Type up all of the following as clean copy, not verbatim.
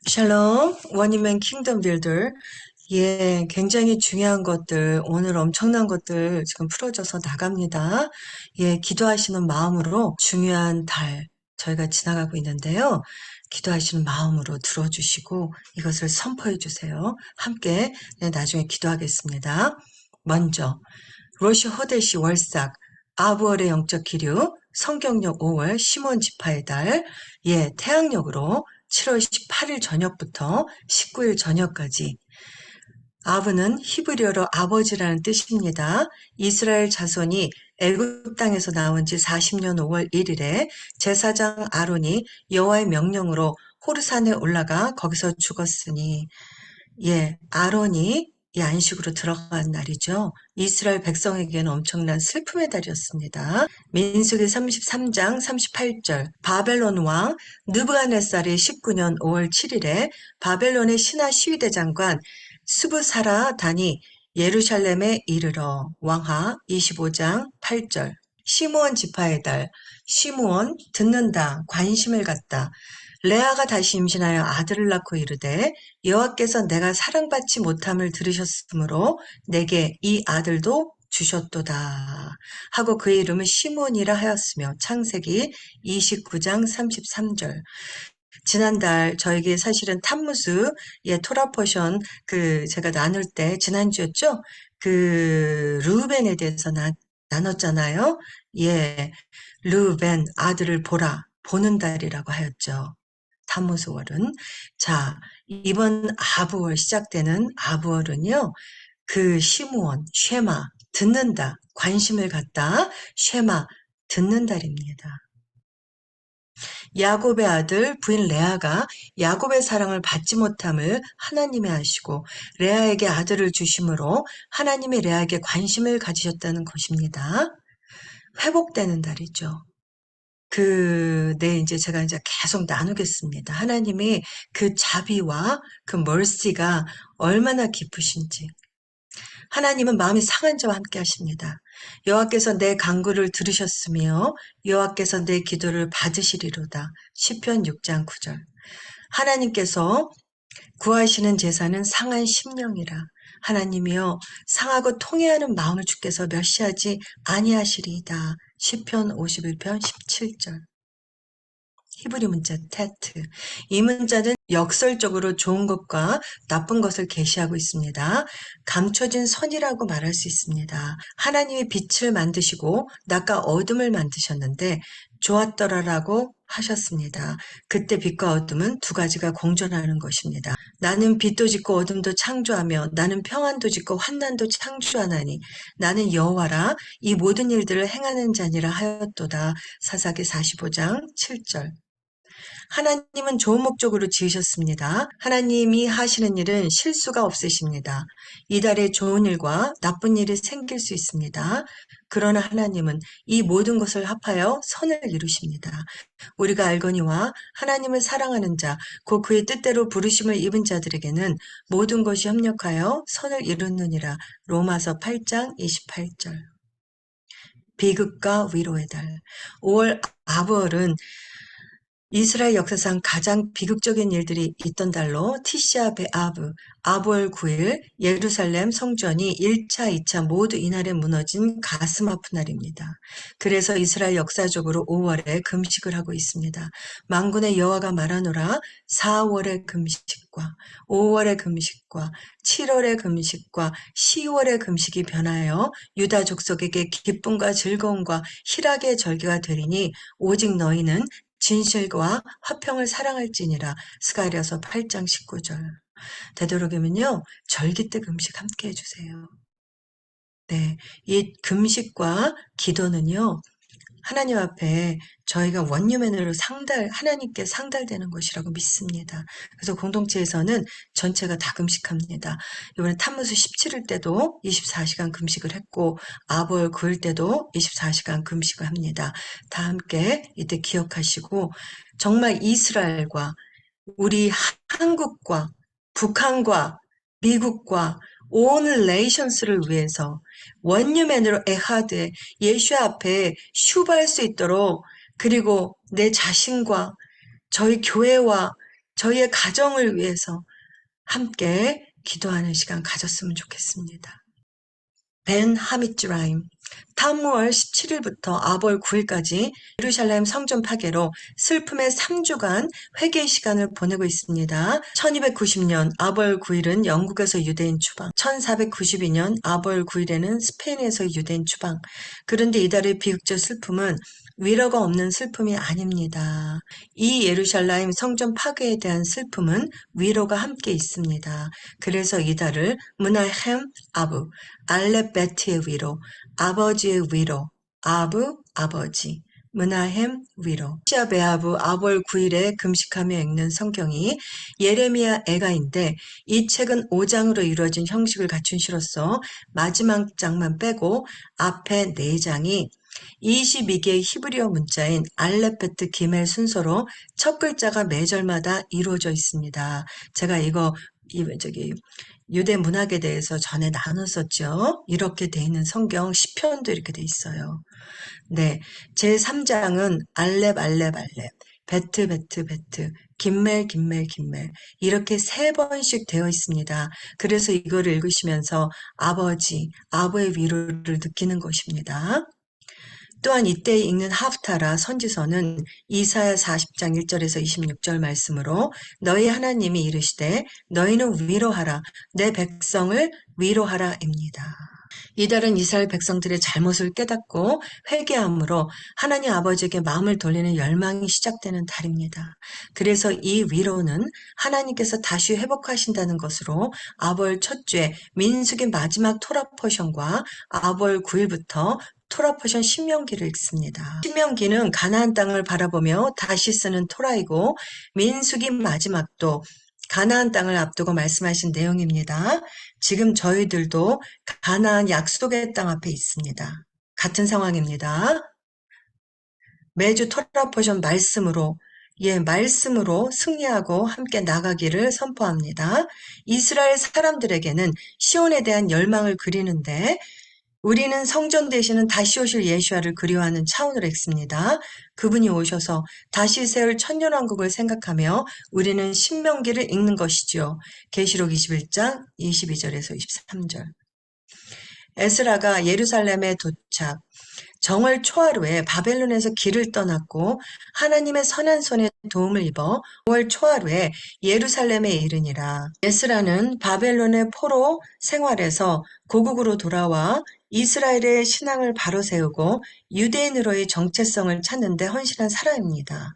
샬롬, 원이맨 킹덤 빌더. 예, 굉장히 중요한 것들, 오늘 엄청난 것들 지금 풀어져서 나갑니다. 예, 기도하시는 마음으로 중요한 달, 저희가 지나가고 있는데요. 기도하시는 마음으로 들어주시고 이것을 선포해 주세요. 함께 나중에 기도하겠습니다. 먼저, 로시 호데시 월삭, 아부월의 영적 기류, 성경력 5월, 시몬 지파의 달, 예, 태양력으로 7월 18일 저녁부터 19일 저녁까지. 아브는 히브리어로 아버지라는 뜻입니다. 이스라엘 자손이 애굽 땅에서 나온 지 40년 5월 1일에 제사장 아론이 여호와의 명령으로 호르산에 올라가 거기서 죽었으니, 예, 아론이 이 안식으로 들어간 날이죠. 이스라엘 백성에게는 엄청난 슬픔의 달이었습니다. 민수기 33장 38절, 바벨론 왕 느부갓네살이 19년 5월 7일에 바벨론의 신하 시위대장관 스부사라단이 예루살렘에 이르러, 왕하 25장 8절, 시므온 지파의 달, 시므온 듣는다, 관심을 갖다. 레아가 다시 임신하여 아들을 낳고 이르되 여호와께서 내가 사랑받지 못함을 들으셨으므로 내게 이 아들도 주셨도다 하고 그의 이름을 시므온이라 하였으며, 창세기 29장 33절. 지난달 저에게 사실은 탐무스 토라 포션 제가 나눌 때 지난주였죠? 르우벤에 대해서 나눴잖아요. 예, 르우벤 아들을 보라, 보는 달이라고 하였죠. 타무스월은. 자, 이번 아부월 시작되는 아부월은요, 시므온, 쉐마, 듣는다, 관심을 갖다, 쉐마, 듣는 달입니다. 야곱의 아들 부인 레아가 야곱의 사랑을 받지 못함을 하나님이 아시고 레아에게 아들을 주심으로 하나님이 레아에게 관심을 가지셨다는 것입니다. 회복되는 달이죠. 이제 제가 계속 나누겠습니다. 하나님이 그 자비와 그 멀시가 얼마나 깊으신지. 하나님은 마음이 상한 자와 함께 하십니다. 여호와께서 내 간구를 들으셨으며 여호와께서 내 기도를 받으시리로다. 시편 6장 9절. 하나님께서 구하시는 제사는 상한 심령이라. 하나님이여 상하고 통회하는 마음을 주께서 멸시하지 아니하시리이다. 시편 51편 17절. 히브리 문자 테트. 이 문자는 역설적으로 좋은 것과 나쁜 것을 계시하고 있습니다. 감춰진 선이라고 말할 수 있습니다. 하나님이 빛을 만드시고 낮과 어둠을 만드셨는데 좋았더라라고 하셨습니다. 그때 빛과 어둠은 두 가지가 공존하는 것입니다. 나는 빛도 짓고 어둠도 창조하며 나는 평안도 짓고 환난도 창조하나니 나는 여호와라 이 모든 일들을 행하는 자니라 하였도다. 사사기 45장 7절. 하나님은 좋은 목적으로 지으셨습니다. 하나님이 하시는 일은 실수가 없으십니다. 이달에 좋은 일과 나쁜 일이 생길 수 있습니다. 그러나 하나님은 이 모든 것을 합하여 선을 이루십니다. 우리가 알거니와 하나님을 사랑하는 자, 곧 그의 뜻대로 부르심을 입은 자들에게는 모든 것이 협력하여 선을 이루느니라. 로마서 8장 28절. 비극과 위로의 달. 5월 아부월은 이스라엘 역사상 가장 비극적인 일들이 있던 달로 티시아 베아브, 아부월 9일 예루살렘 성전이 1차, 2차 모두 이날에 무너진 가슴 아픈 날입니다. 그래서 이스라엘 역사적으로 5월에 금식을 하고 있습니다. 만군의 여호와가 말하노라 4월의 금식과 5월의 금식과 7월의 금식과 10월의 금식이 변하여 유다 족속에게 기쁨과 즐거움과 희락의 절기가 되리니 오직 너희는 진실과 화평을 사랑할지니라. 스가랴서 8장 19절. 되도록이면요, 절기 때 금식 함께 해주세요. 네, 이 금식과 기도는요, 하나님 앞에 저희가 원유맨으로 하나님께 상달되는 것이라고 믿습니다. 그래서 공동체에서는 전체가 다 금식합니다. 이번에 탐무스 17일 때도 24시간 금식을 했고, 아볼 9일 때도 24시간 금식을 합니다. 다 함께 이때 기억하시고, 정말 이스라엘과 우리 한국과 북한과 미국과 온 레이션스를 위해서 원유맨으로 에하드에 예수 앞에 슈바할 수 있도록, 그리고 내 자신과 저희 교회와 저희의 가정을 위해서 함께 기도하는 시간 가졌으면 좋겠습니다. 벤 하미트라임, 탐무월 17일부터 아볼 9일까지 예루살렘 성전 파괴로 슬픔의 3주간 회개 시간을 보내고 있습니다. 1290년 아볼 9일은 영국에서 유대인 추방, 1492년 아볼 9일에는 스페인에서 유대인 추방. 그런데 이달의 비극적 슬픔은 위로가 없는 슬픔이 아닙니다. 이 예루살렘 성전 파괴에 대한 슬픔은 위로가 함께 있습니다. 그래서 이달을 문하햄 아부, 알렙베트의 위로, 아버지의 위로, 아부, 아버지, 문하햄 위로. 시아 베아부 아볼 9일에 금식하며 읽는 성경이 예레미야 애가인데 이 책은 5장으로 이루어진 형식을 갖춘 시로서 마지막 장만 빼고 앞에 4장이 22개의 히브리어 문자인 알렙베트 기멜 순서로 첫 글자가 매절마다 이루어져 있습니다. 제가 이거 유대 문학에 대해서 전에 나눴었죠. 이렇게 돼 있는 성경 시편도 이렇게 돼 있어요. 네, 제3장은 알렙 알렙 알렙, 베트 베트 베트, 김멜 김멜 김멜 이렇게 3번씩 되어 있습니다. 그래서 이거를 읽으시면서 아버지, 아버의 위로를 느끼는 것입니다. 또한 이때 읽는 하프타라 선지서는 이사야 40장 1절에서 26절 말씀으로 너희 하나님이 이르시되 너희는 위로하라 내 백성을 위로하라입니다. 이달은 이스라엘 백성들의 잘못을 깨닫고 회개함으로 하나님 아버지에게 마음을 돌리는 열망이 시작되는 달입니다. 그래서 이 위로는 하나님께서 다시 회복하신다는 것으로 아볼 첫 주에 민수기 마지막 토라 포션과 아볼 9일부터 토라 포션 신명기를 읽습니다. 신명기는 가나안 땅을 바라보며 다시 쓰는 토라이고 민수기 마지막도 가나안 땅을 앞두고 말씀하신 내용입니다. 지금 저희들도 가나안 약속의 땅 앞에 있습니다. 같은 상황입니다. 매주 토라 포션 말씀으로 말씀으로 승리하고 함께 나가기를 선포합니다. 이스라엘 사람들에게는 시온에 대한 열망을 그리는데 우리는 성전 되시는 다시 오실 예수와를 그리워하는 차원으로 읽습니다. 그분이 오셔서 다시 세울 천년왕국을 생각하며 우리는 신명기를 읽는 것이지요. 계시록 21장 22절에서 23절. 에스라가 예루살렘에 도착, 정월 초하루에 바벨론에서 길을 떠났고 하나님의 선한 손에 도움을 입어 5월 초하루에 예루살렘에 이르니라. 에스라는 바벨론의 포로 생활에서 고국으로 돌아와 이스라엘의 신앙을 바로 세우고 유대인으로의 정체성을 찾는 데 헌신한 사람입니다.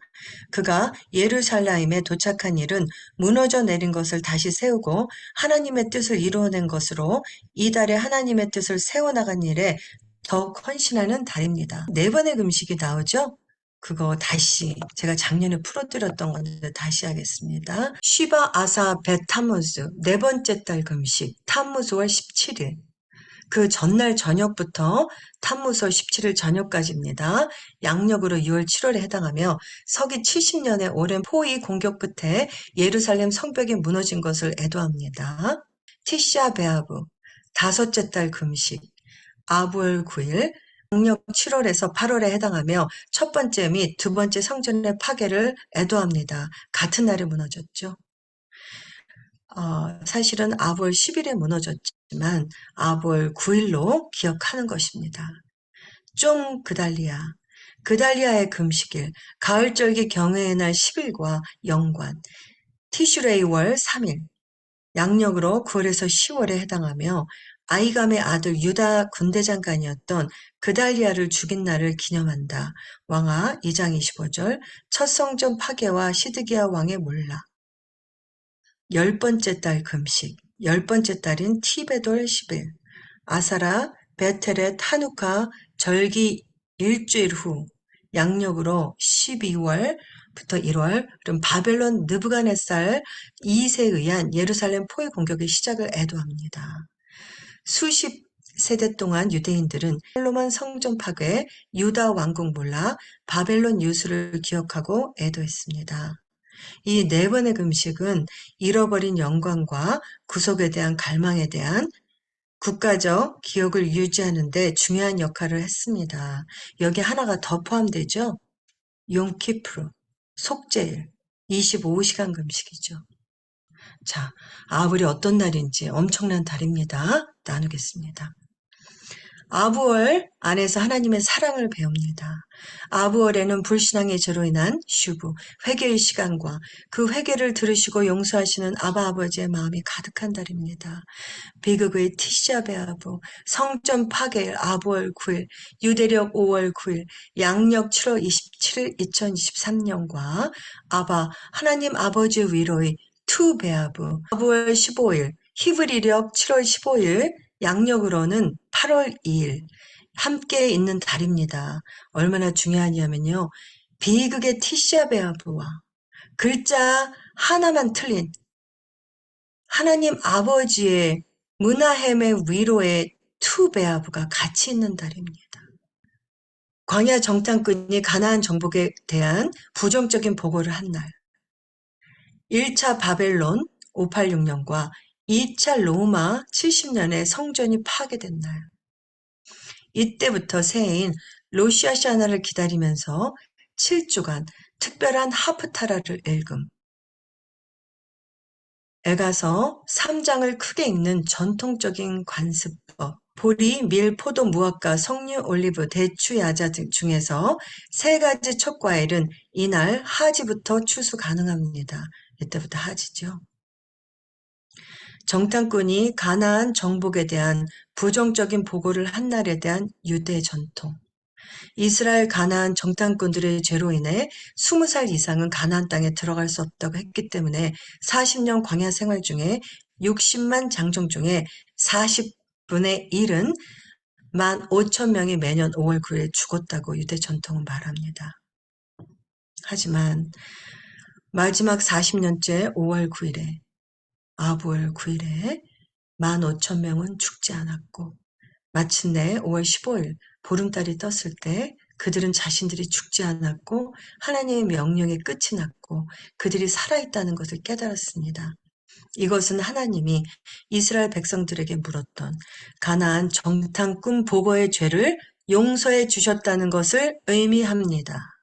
그가 예루살렘에 도착한 일은 무너져 내린 것을 다시 세우고 하나님의 뜻을 이루어낸 것으로 이달에 하나님의 뜻을 세워나간 일에 더욱 헌신하는 달입니다. 4번의 금식이 나오죠? 그거 다시 제가 작년에 풀어드렸던 건데 다시 하겠습니다. 쉬바 아사 베 타무즈 4번째 달 금식 타무즈월 17일 그 전날 저녁부터 탐무서 17일 저녁까지입니다. 양력으로 6월 7월에 해당하며 서기 70년의 오랜 포위 공격 끝에 예루살렘 성벽이 무너진 것을 애도합니다. 티샤 베아브 5째 달 금식 아부월 9일 양력 7월에서 8월에 해당하며 첫 번째 및 두 번째 성전의 파괴를 애도합니다. 같은 날에 무너졌죠. 사실은 아볼 10일에 무너졌지만 아볼 9일로 기억하는 것입니다. 좀 그달리아의 금식일, 가을절기 경외의 날 10일과 연관, 티슈레이 월 3일, 양력으로 9월에서 10월에 해당하며 아이감의 아들 유다 군대장관이었던 그달리아를 죽인 날을 기념한다. 왕하 2장 25절, 첫 성전 파괴와 시드기야 왕의 몰락. 10번째 달 금식, 10번째 달인 티베돌 10일, 아사라, 베테렛, 하누카, 절기 일주일 후, 양력으로 12월부터 1월, 그럼 바벨론 느부갓네살 2세에 의한 예루살렘 포위 공격의 시작을 애도합니다. 수십 세대 동안 유대인들은 솔로몬 성전 파괴, 유다 왕국 몰락, 바벨론 유수를 기억하고 애도했습니다. 이 4번의 금식은 잃어버린 영광과 구속에 대한 갈망에 대한 국가적 기억을 유지하는 데 중요한 역할을 했습니다. 여기 하나가 더 포함되죠. 용키프루, 속죄일. 25시간 금식이죠. 자, 아불이 어떤 날인지 엄청난 달입니다. 나누겠습니다. 아부월 안에서 하나님의 사랑을 배웁니다. 아부월에는 불신앙의 죄로 인한 슈브, 회개의 시간과 그 회개를 들으시고 용서하시는 아바 아버지의 마음이 가득한 달입니다. 비극의 티샤 베아부, 성전 파괴일 아부월 9일, 유대력 5월 9일, 양력 7월 27일 2023년과 아바 하나님 아버지의 위로의 투 베아부, 아부월 15일, 히브리력 7월 15일, 양력으로는 8월 2일 함께 있는 달입니다. 얼마나 중요하냐면요. 비극의 티샤 베아브와 글자 하나만 틀린 하나님 아버지의 문하햄의 위로의 투 베아브가 같이 있는 달입니다. 광야 정탐꾼이 가나안 정복에 대한 부정적인 보고를 한 날. 1차 바벨론 586년과 2차 로마 70년에 성전이 파괴된 날. 이때부터 새해인 로시아샤나를 기다리면서 7주간 특별한 하프타라를 읽음. 에가서 3장을 크게 읽는 전통적인 관습법. 보리, 밀, 포도, 무화과, 석류, 올리브, 대추, 야자 등 중에서 3가지 첫 과일은 이날 하지부터 추수 가능합니다. 이때부터 하지죠. 정탐꾼이 가나안 정복에 대한 부정적인 보고를 한 날에 대한 유대 전통. 이스라엘 가나안 정탐꾼들의 죄로 인해 20살 이상은 가나안 땅에 들어갈 수 없다고 했기 때문에 40년 광야 생활 중에 60만 장정 중에 40분의 1은 15,000명이 매년 5월 9일에 죽었다고 유대 전통은 말합니다. 하지만 마지막 40년째 5월 9일에 아부월 9일에 15,000명은 죽지 않았고 마침내 5월 15일 보름달이 떴을 때 그들은 자신들이 죽지 않았고 하나님의 명령의 끝이 났고 그들이 살아있다는 것을 깨달았습니다. 이것은 하나님이 이스라엘 백성들에게 물었던 가나안 정탐꾼 보고의 죄를 용서해 주셨다는 것을 의미합니다.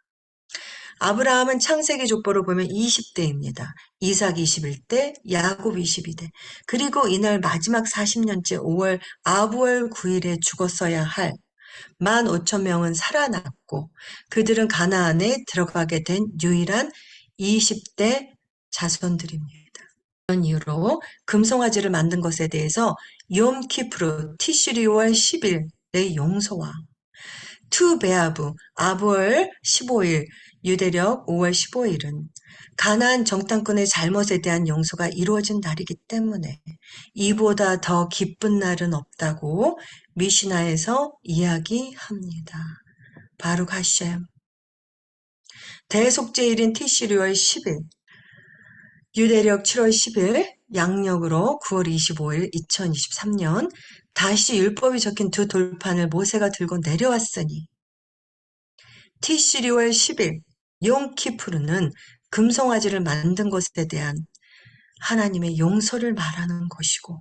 아브라함은 창세기 족보를 보면 20대입니다. 이삭 21대, 야곱 22대. 그리고 이날 마지막 40년째 5월 아부월 9일에 죽었어야 할 15,000명은 살아났고 그들은 가나안에 들어가게 된 유일한 20대 자손들입니다. 이런 이유로 금송아지를 만든 것에 대해서 욤키프르 티슈리 5월 10일의 용서와 투 베아브 아부월 15일 유대력 5월 15일은 가나안 정탐꾼의 잘못에 대한 용서가 이루어진 날이기 때문에 이보다 더 기쁜 날은 없다고 미시나에서 이야기합니다. 바룩 하셴. 대속죄일인 티시리월 10일, 유대력 7월 10일, 양력으로 9월 25일 2023년 다시 율법이 적힌 두 돌판을 모세가 들고 내려왔으니 티시리월 10일 용키푸르는 금송아지를 만든 것에 대한 하나님의 용서를 말하는 것이고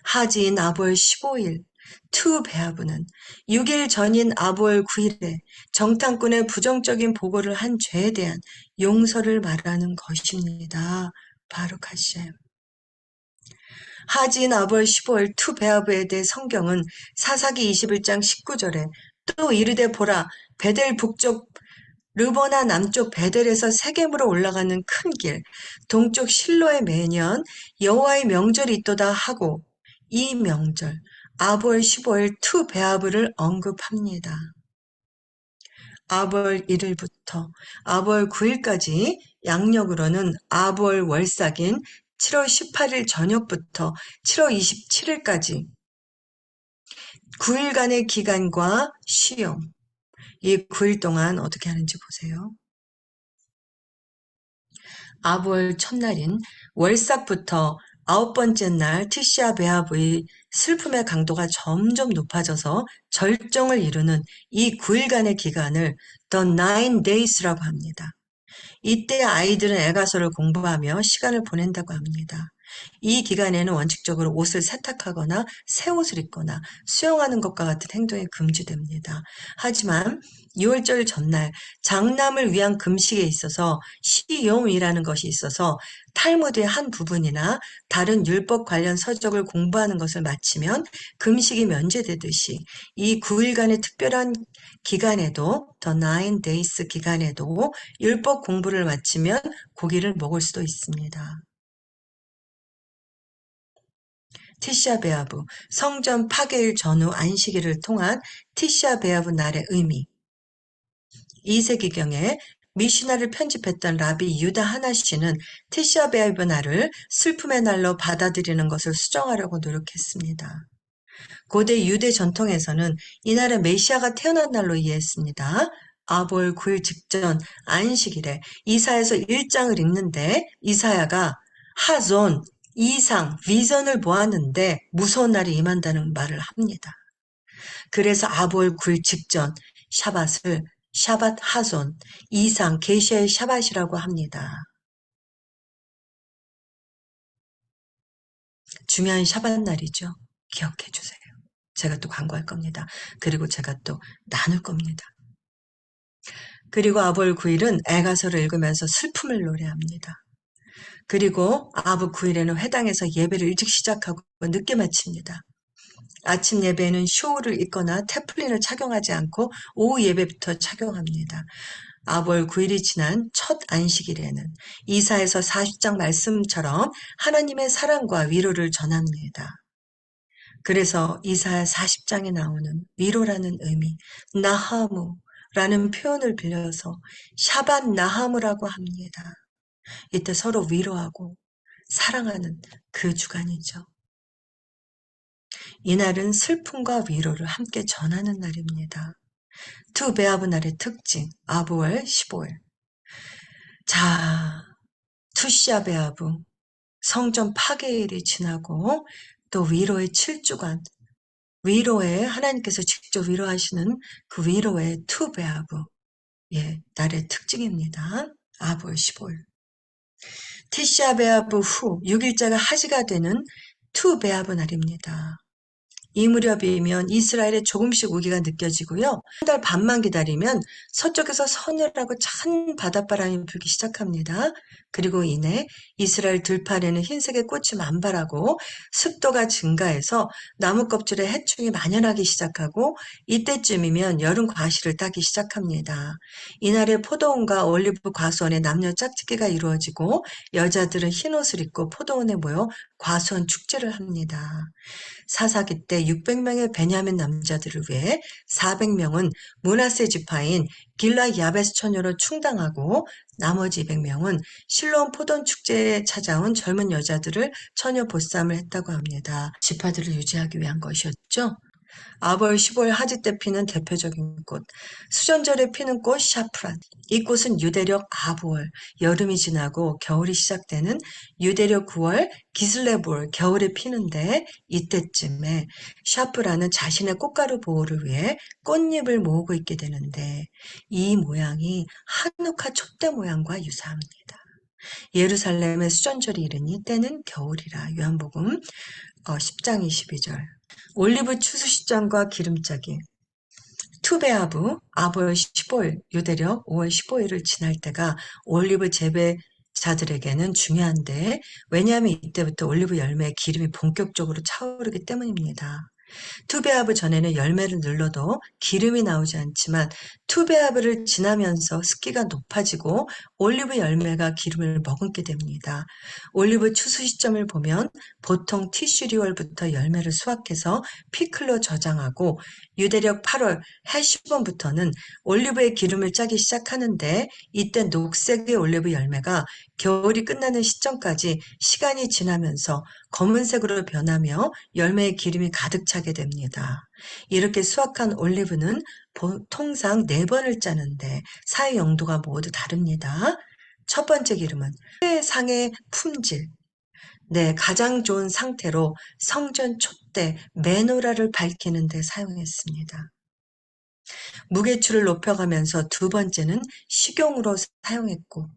하지인 아부월 15일 투 베아브는 6일 전인 아부월 9일에 정탐꾼의 부정적인 보고를 한 죄에 대한 용서를 말하는 것입니다. 바룩 하셴. 하지인 아부월 15일 투 베아브에 대해 성경은 사사기 21장 19절에 또 이르되 보라 베델 북쪽 르보나 남쪽 베델에서 세겜으로 올라가는 큰 길, 동쪽 실로에 매년 여호와의 명절이 있도다 하고 이 명절 아부월 15일 투 베아브를 언급합니다. 아부월 1일부터 아부월 9일까지 양력으로는 아부월 월삭인 7월 18일 저녁부터 7월 27일까지 9일간의 기간과 시험, 이 9일 동안 어떻게 하는지 보세요. 아부월 첫날인 월삭부터 9번째 날 티시아 베아브의 슬픔의 강도가 점점 높아져서 절정을 이루는 이 9일간의 기간을 The 9 Days라고 합니다. 이때 아이들은 애가서를 공부하며 시간을 보낸다고 합니다. 이 기간에는 원칙적으로 옷을 세탁하거나 새 옷을 입거나 수영하는 것과 같은 행동이 금지됩니다. 하지만 6월절 전날 장남을 위한 금식에 있어서 시욤이라는 것이 있어서 탈무드의 한 부분이나 다른 율법 관련 서적을 공부하는 것을 마치면 금식이 면제되듯이 이 9일간의 특별한 기간에도 the 9 days 기간에도 율법 공부를 마치면 고기를 먹을 수도 있습니다. 티샤 베아브, 성전 파괴일 전후 안식일을 통한 티샤 베아브 날의 의미. 2세기경에 미시나를 편집했던 라비 유다 하나 씨는 티샤 베아브 날을 슬픔의 날로 받아들이는 것을 수정하려고 노력했습니다. 고대 유대 전통에서는 이날은 메시아가 태어난 날로 이해했습니다. 아볼 9일 직전 안식일에 이사야서 1장을 읽는데 이사야가 하존, 이상, 비전을 보았는데 무서운 날이 임한다는 말을 합니다. 그래서 아볼 9일 직전 샤밧을 샤밧 하존, 이상, 계시의 샤밧이라고 합니다. 중요한 샤밧 날이죠. 기억해 주세요. 제가 또 광고할 겁니다. 그리고 제가 또 나눌 겁니다. 그리고 아볼 9일은 애가서를 읽으면서 슬픔을 노래합니다. 그리고 아부 9일에는 회당에서 예배를 일찍 시작하고 늦게 마칩니다. 아침 예배에는 쇼를 입거나 테플린을 착용하지 않고 오후 예배부터 착용합니다. 아볼 9일이 지난 첫 안식일에는 이사에서 40장 말씀처럼 하나님의 사랑과 위로를 전합니다. 그래서 이사야 40장에 나오는 위로라는 의미, 나하무라는 표현을 빌려서 샤밧 나하무라고 합니다. 이때 서로 위로하고 사랑하는 그 주간이죠. 이날은 슬픔과 위로를 함께 전하는 날입니다. 투 베아브 날의 특징, 아부월 15일. 자, 투시아 베아브, 성전 파괴일이 지나고 또 위로의 7주간, 위로에 하나님께서 직접 위로하시는 그 위로의 투 베아브, 예, 날의 특징입니다. 아부월 15일. 티샤 베아브 후 6일자가 하지가 되는 투 베아브 날입니다. 이 무렵이면 이스라엘에 조금씩 우기가 느껴지고요. 한 달 반만 기다리면 서쪽에서 서늘하고 찬 바닷바람이 불기 시작합니다. 그리고 이내 이스라엘 들판에는 흰색의 꽃이 만발하고 습도가 증가해서 나무 껍질에 해충이 만연하기 시작하고 이때쯤이면 여름 과실을 따기 시작합니다. 이날에 포도원과 올리브 과수원에 남녀 짝짓기가 이루어지고 여자들은 흰옷을 입고 포도원에 모여 과수원 축제를 합니다. 사사기 때 600명의 베냐민 남자들을 위해 400명은 므낫세 지파인 길라 야베스 처녀로 충당하고 나머지 200명은 실로암 포도원 축제에 찾아온 젊은 여자들을 처녀 보쌈을 했다고 합니다. 지파들을 유지하기 위한 것이었죠. 아벌 15일 하지 때 피는 대표적인 꽃, 수전절에 피는 꽃 샤프란. 이 꽃은 유대력 아부월, 여름이 지나고 겨울이 시작되는 유대력 9월 기슬레볼, 겨울에 피는데 이때쯤에 샤프란은 자신의 꽃가루 보호를 위해 꽃잎을 모으고 있게 되는데 이 모양이 한누카 촛대 모양과 유사합니다. 예루살렘의 수전절이 이르니 때는 겨울이라. 요한복음 10장 22절. 올리브 추수 시점과 기름짜기. 투베아브, 아볼 15일, 유대력 5월 15일을 지날 때가 올리브 재배자들에게는 중요한데 왜냐하면 이때부터 올리브 열매의 기름이 본격적으로 차오르기 때문입니다. 투베아브 전에는 열매를 눌러도 기름이 나오지 않지만 투베아브를 지나면서 습기가 높아지고 올리브 열매가 기름을 머금게 됩니다. 올리브 추수 시점을 보면 보통 티슈리월부터 열매를 수확해서 피클로 저장하고 유대력 8월 해시본부터는 올리브의 기름을 짜기 시작하는데 이때 녹색의 올리브 열매가 겨울이 끝나는 시점까지 시간이 지나면서 검은색으로 변하며 열매의 기름이 가득 차게 됩니다. 이렇게 수확한 올리브는 통상 4번을 짜는데 사의 용도가 모두 다릅니다. 첫 번째 기름은 최상의 품질, 가장 좋은 상태로 성전 촛대 메노라를 밝히는 데 사용했습니다. 무게추를 높여가면서 두 번째는 식용으로 사용했고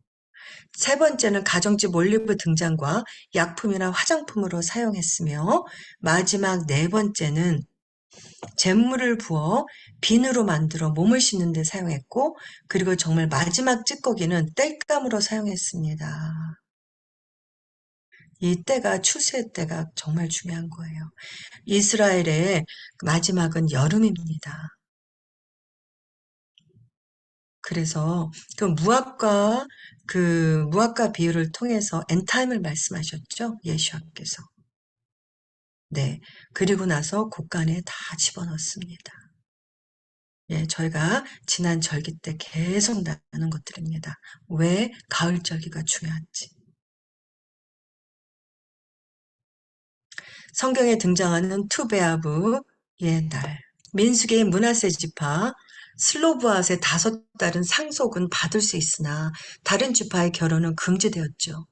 세 번째는 가정집 올리브 등잔과 약품이나 화장품으로 사용했으며 마지막 네 번째는 잿물을 부어 비누로 만들어 몸을 씻는 데 사용했고 그리고 정말 마지막 찌꺼기는 땔감으로 사용했습니다. 이 때가 추수의 때가 정말 중요한 거예요. 이스라엘의 마지막은 여름입니다. 그래서 그 무화과 비유를 통해서 엔타임을 말씀하셨죠? 예수님께서. 네. 그리고 나서 곳간에 다 집어넣습니다. 예, 저희가 지난 절기 때 계속 나누는 것들입니다. 왜 가을 절기가 중요한지. 성경에 등장하는 투베아브의 날. 민수기의 므낫세 지파, 슬로브앗의 5딸은 상속은 받을 수 있으나 다른 지파의 결혼은 금지되었죠.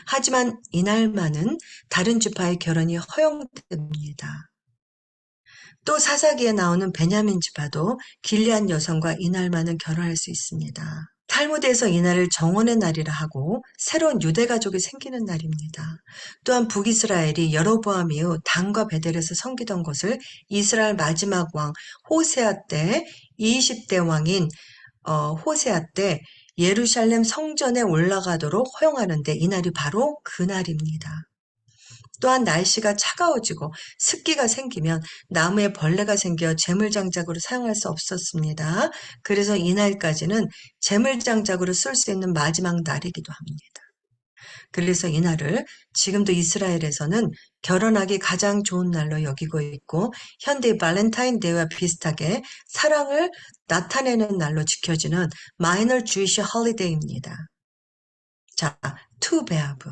하지만 이날만은 다른 지파의 결혼이 허용됩니다. 또 사사기에 나오는 베냐민 지파도 길리안 여성과 이날만은 결혼할 수 있습니다. 탈무드에서 이날을 정원의 날이라 하고 새로운 유대 가족이 생기는 날입니다. 또한 북이스라엘이 여로보암 이후 단과 베델에서 섬기던 것을 이스라엘 마지막 왕 호세아 때 20대 왕인 호세아 때 예루살렘 성전에 올라가도록 허용하는데 이날이 바로 그날입니다. 또한 날씨가 차가워지고 습기가 생기면 나무에 벌레가 생겨 재물장작으로 사용할 수 없었습니다. 그래서 이날까지는 재물장작으로 쓸 수 있는 마지막 날이기도 합니다. 그래서 이날을 지금도 이스라엘에서는 결혼하기 가장 좋은 날로 여기고 있고 현대 발렌타인데이와 비슷하게 사랑을 나타내는 날로 지켜지는 마이너 주이시 홀리데이입니다. 자, 투베아브.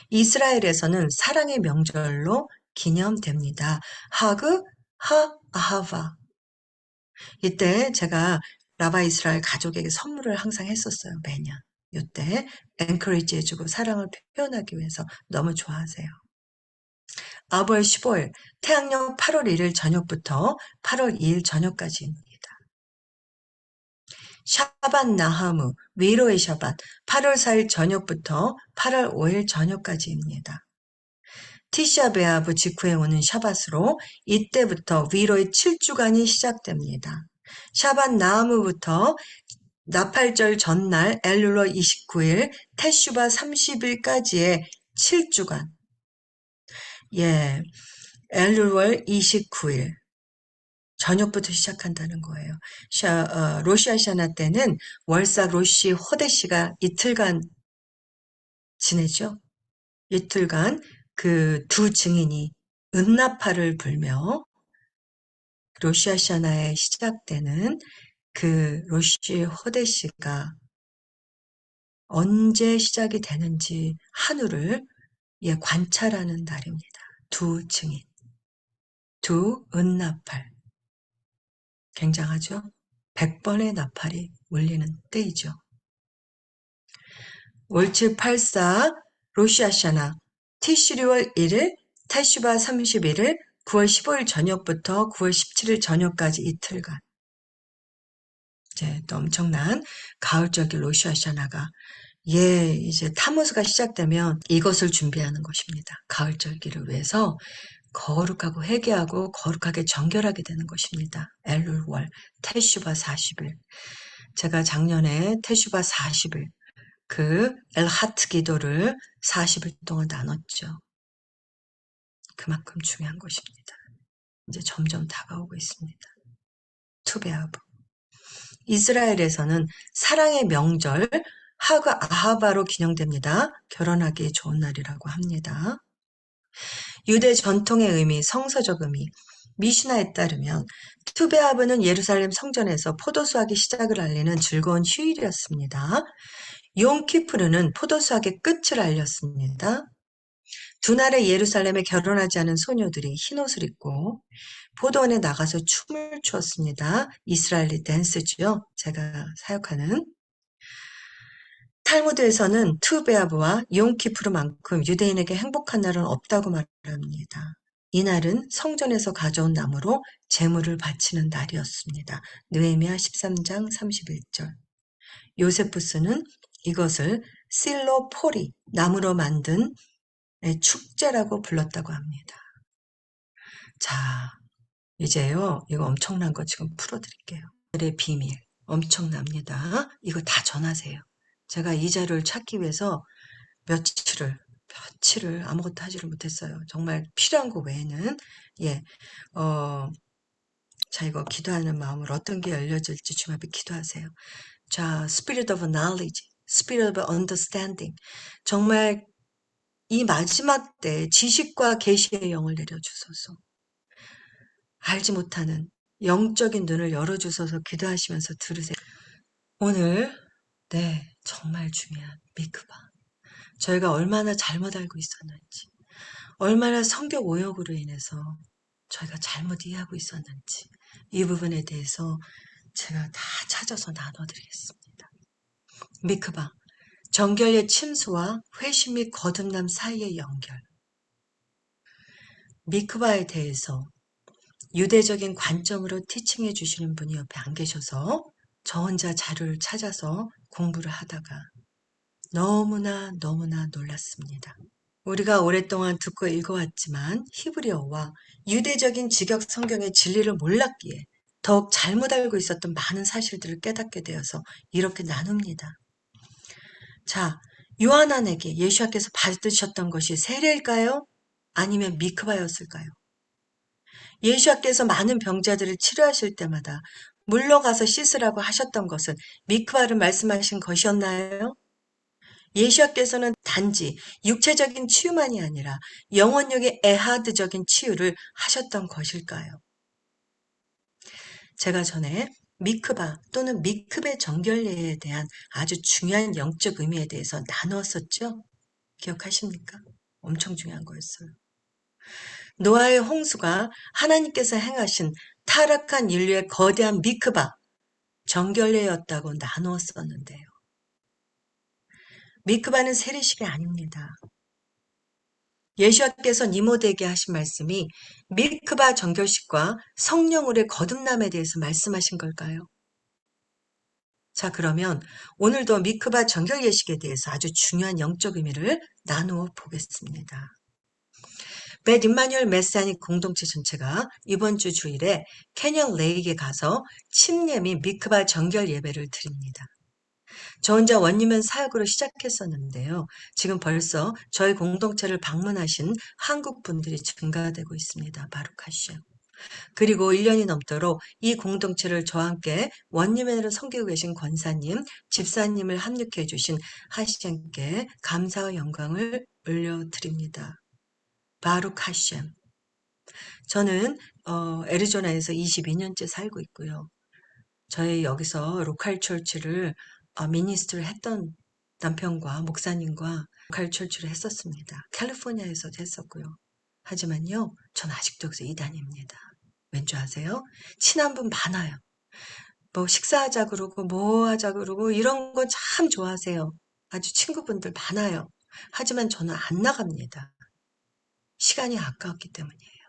이스라엘에서는 사랑의 명절로 기념됩니다. 하그, 아하바. 이때 제가 라바 이스라엘 가족에게 선물을 항상 했었어요. 매년. 이때 엔커리지 해주고 사랑을 표현하기 위해서 너무 좋아하세요. 아월 15일, 태양력 8월 1일 저녁부터 8월 2일 저녁까지입니다. 샤밧 나하무, 위로의 샤밧, 8월 4일 저녁부터 8월 5일 저녁까지입니다. 티샤베아브 직후에 오는 샤밧으로 이때부터 위로의 7주간이 시작됩니다. 샤밧 나하무부터 나팔절 전날 엘룰러 29일, 테슈바 30일까지의 7주간. 예, 엘룰월 29일. 저녁부터 시작한다는 거예요. 로시아샤나 때는 월삭 로시 호데시가 이틀간 지내죠. 이틀간 그 두 증인이 은나팔을 불며 로시아샤나에 시작되는 그 로시 호데시가 언제 시작이 되는지 하늘을 관찰하는 날입니다. 두 증인, 두 은나팔. 굉장하죠? 100번의 나팔이 울리는 때이죠. 올칠84 로시아샤나 티슈리월 1일, 테슈바 31일, 9월 15일 저녁부터 9월 17일 저녁까지 이틀간 이제 또 엄청난 가을절기 로시아샤나가 이제 타무스가 시작되면 이것을 준비하는 것입니다. 가을절기를 위해서 거룩하고 회개하고 거룩하게 정결하게 되는 것입니다. 엘룰월 테슈바 40일. 제가 작년에 테슈바 40일 그 엘하트 기도를 40일 동안 나눴죠. 그만큼 중요한 것입니다. 이제 점점 다가오고 있습니다. 투베아브. 이스라엘에서는 사랑의 명절 하그 아하바로 기념됩니다. 결혼하기 좋은 날이라고 합니다. 유대 전통의 의미, 성서적 의미, 미시나에 따르면 투베아브는 예루살렘 성전에서 포도수확의 시작을 알리는 즐거운 휴일이었습니다. 용키프르는 포도수확의 끝을 알렸습니다. 두 날에 예루살렘에 결혼하지 않은 소녀들이 흰옷을 입고 포도원에 나가서 춤을 추었습니다. 이스라엘리 댄스죠. 제가 사역하는. 탈무드에서는 투베아브와 용키프르만큼 유대인에게 행복한 날은 없다고 말합니다. 이날은 성전에서 가져온 나무로 제물을 바치는 날이었습니다. 느헤미야 13장 31절. 요세푸스는 이것을 실로포리, 나무로 만든 축제라고 불렀다고 합니다. 자, 이제요, 이거 엄청난 거 지금 풀어드릴게요. 의 비밀, 엄청납니다. 이거 다 전하세요. 제가 이 자료를 찾기 위해서 며칠을 아무것도 하지를 못했어요. 정말 필요한 거 외에는. 예, 자, 이거 기도하는 마음으로 어떤 게 열려질지 주님 앞에 기도하세요. 자, Spirit of Knowledge, Spirit of Understanding. 정말 이 마지막 때 지식과 계시의 영을 내려주소서. 알지 못하는 영적인 눈을 열어주셔서 기도하시면서 들으세요. 오늘 정말 중요한 미크바. 저희가 얼마나 잘못 알고 있었는지, 얼마나 성격 오역으로 인해서 저희가 잘못 이해하고 있었는지 이 부분에 대해서 제가 다 찾아서 나눠드리겠습니다. 미크바, 정결의 침수와 회심 및 거듭남 사이의 연결. 미크바에 대해서 유대적인 관점으로 티칭해 주시는 분이 옆에 안 계셔서 저 혼자 자료를 찾아서 공부를 하다가 너무나 놀랐습니다. 우리가 오랫동안 듣고 읽어왔지만 히브리어와 유대적인 직역 성경의 진리를 몰랐기에 더욱 잘못 알고 있었던 많은 사실들을 깨닫게 되어서 이렇게 나눕니다. 자, 요하난에게 예수께서 받으셨던 것이 세례일까요? 아니면 미크바였을까요? 예수께서 많은 병자들을 치료하실 때마다 물러가서 씻으라고 하셨던 것은 미크바를 말씀하신 것이었나요? 예수께서는 단지 육체적인 치유만이 아니라 영혼력의 에하드적인 치유를 하셨던 것일까요? 제가 전에 미크바 또는 미크베 정결례에 대한 아주 중요한 영적 의미에 대해서 나누었었죠? 기억하십니까? 엄청 중요한 거였어요. 노아의 홍수가 하나님께서 행하신 타락한 인류의 거대한 미크바, 정결례였다고 나누었었는데요. 미크바는 세례식이 아닙니다. 예수께서 니모데에게 하신 말씀이 미크바 정결식과 성령으로의 거듭남에 대해서 말씀하신 걸까요? 자, 그러면 오늘도 미크바 정결 예식에 대해서 아주 중요한 영적 의미를 나누어 보겠습니다. 벳 임마누엘 메시아닉 공동체 전체가 이번 주 주일에 캐년 레이크에 가서 침례 및 미크바 정결 예배를 드립니다. 저 혼자 원리면 사역으로 시작했었는데요. 지금 벌써 저희 공동체를 방문하신 한국 분들이 증가되고 있습니다. 바룩하시오. 그리고 1년이 넘도록 이 공동체를 저와 함께 원리맨으로 섬기고 계신 권사님, 집사님을 합력해 주신 하시엠께 감사와 영광을 올려드립니다. 바룩 하시엠. 저는 애리조나에서 22년째 살고 있고요. 저희 여기서 로컬 철치를 미니스트를 했던 남편과 목사님과 로컬 철치를 했었습니다. 캘리포니아에서도 했었고요. 하지만요, 전 아직도 여기서 이단입니다. 왠지 아세요? 친한 분 많아요. 뭐 식사하자 그러고 뭐 하자 그러고 이런 거 참 좋아하세요. 아주 친구분들 많아요. 하지만 저는 안 나갑니다. 시간이 아까웠기 때문이에요.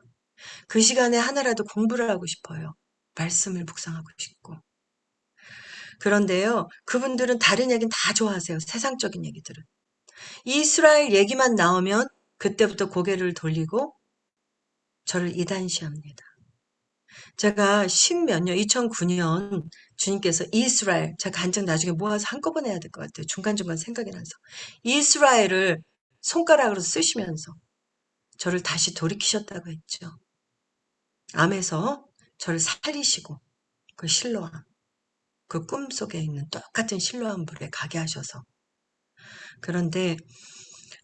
그 시간에 하나라도 공부를 하고 싶어요. 말씀을 묵상하고 싶고. 그런데요, 그분들은 다른 얘기는 다 좋아하세요. 세상적인 얘기들은. 이스라엘 얘기만 나오면 그때부터 고개를 돌리고 저를 이단시합니다. 제가 2009년 주님께서 이스라엘, 제가 간증 나중에 모아서 한꺼번에 해야 될 것 같아요. 중간중간 생각이 나서. 이스라엘을 손가락으로 쓰시면서 저를 다시 돌이키셨다고 했죠. 암에서 저를 살리시고 그 실로암, 그 꿈속에 있는 똑같은 실로암 불에 가게 하셔서. 그런데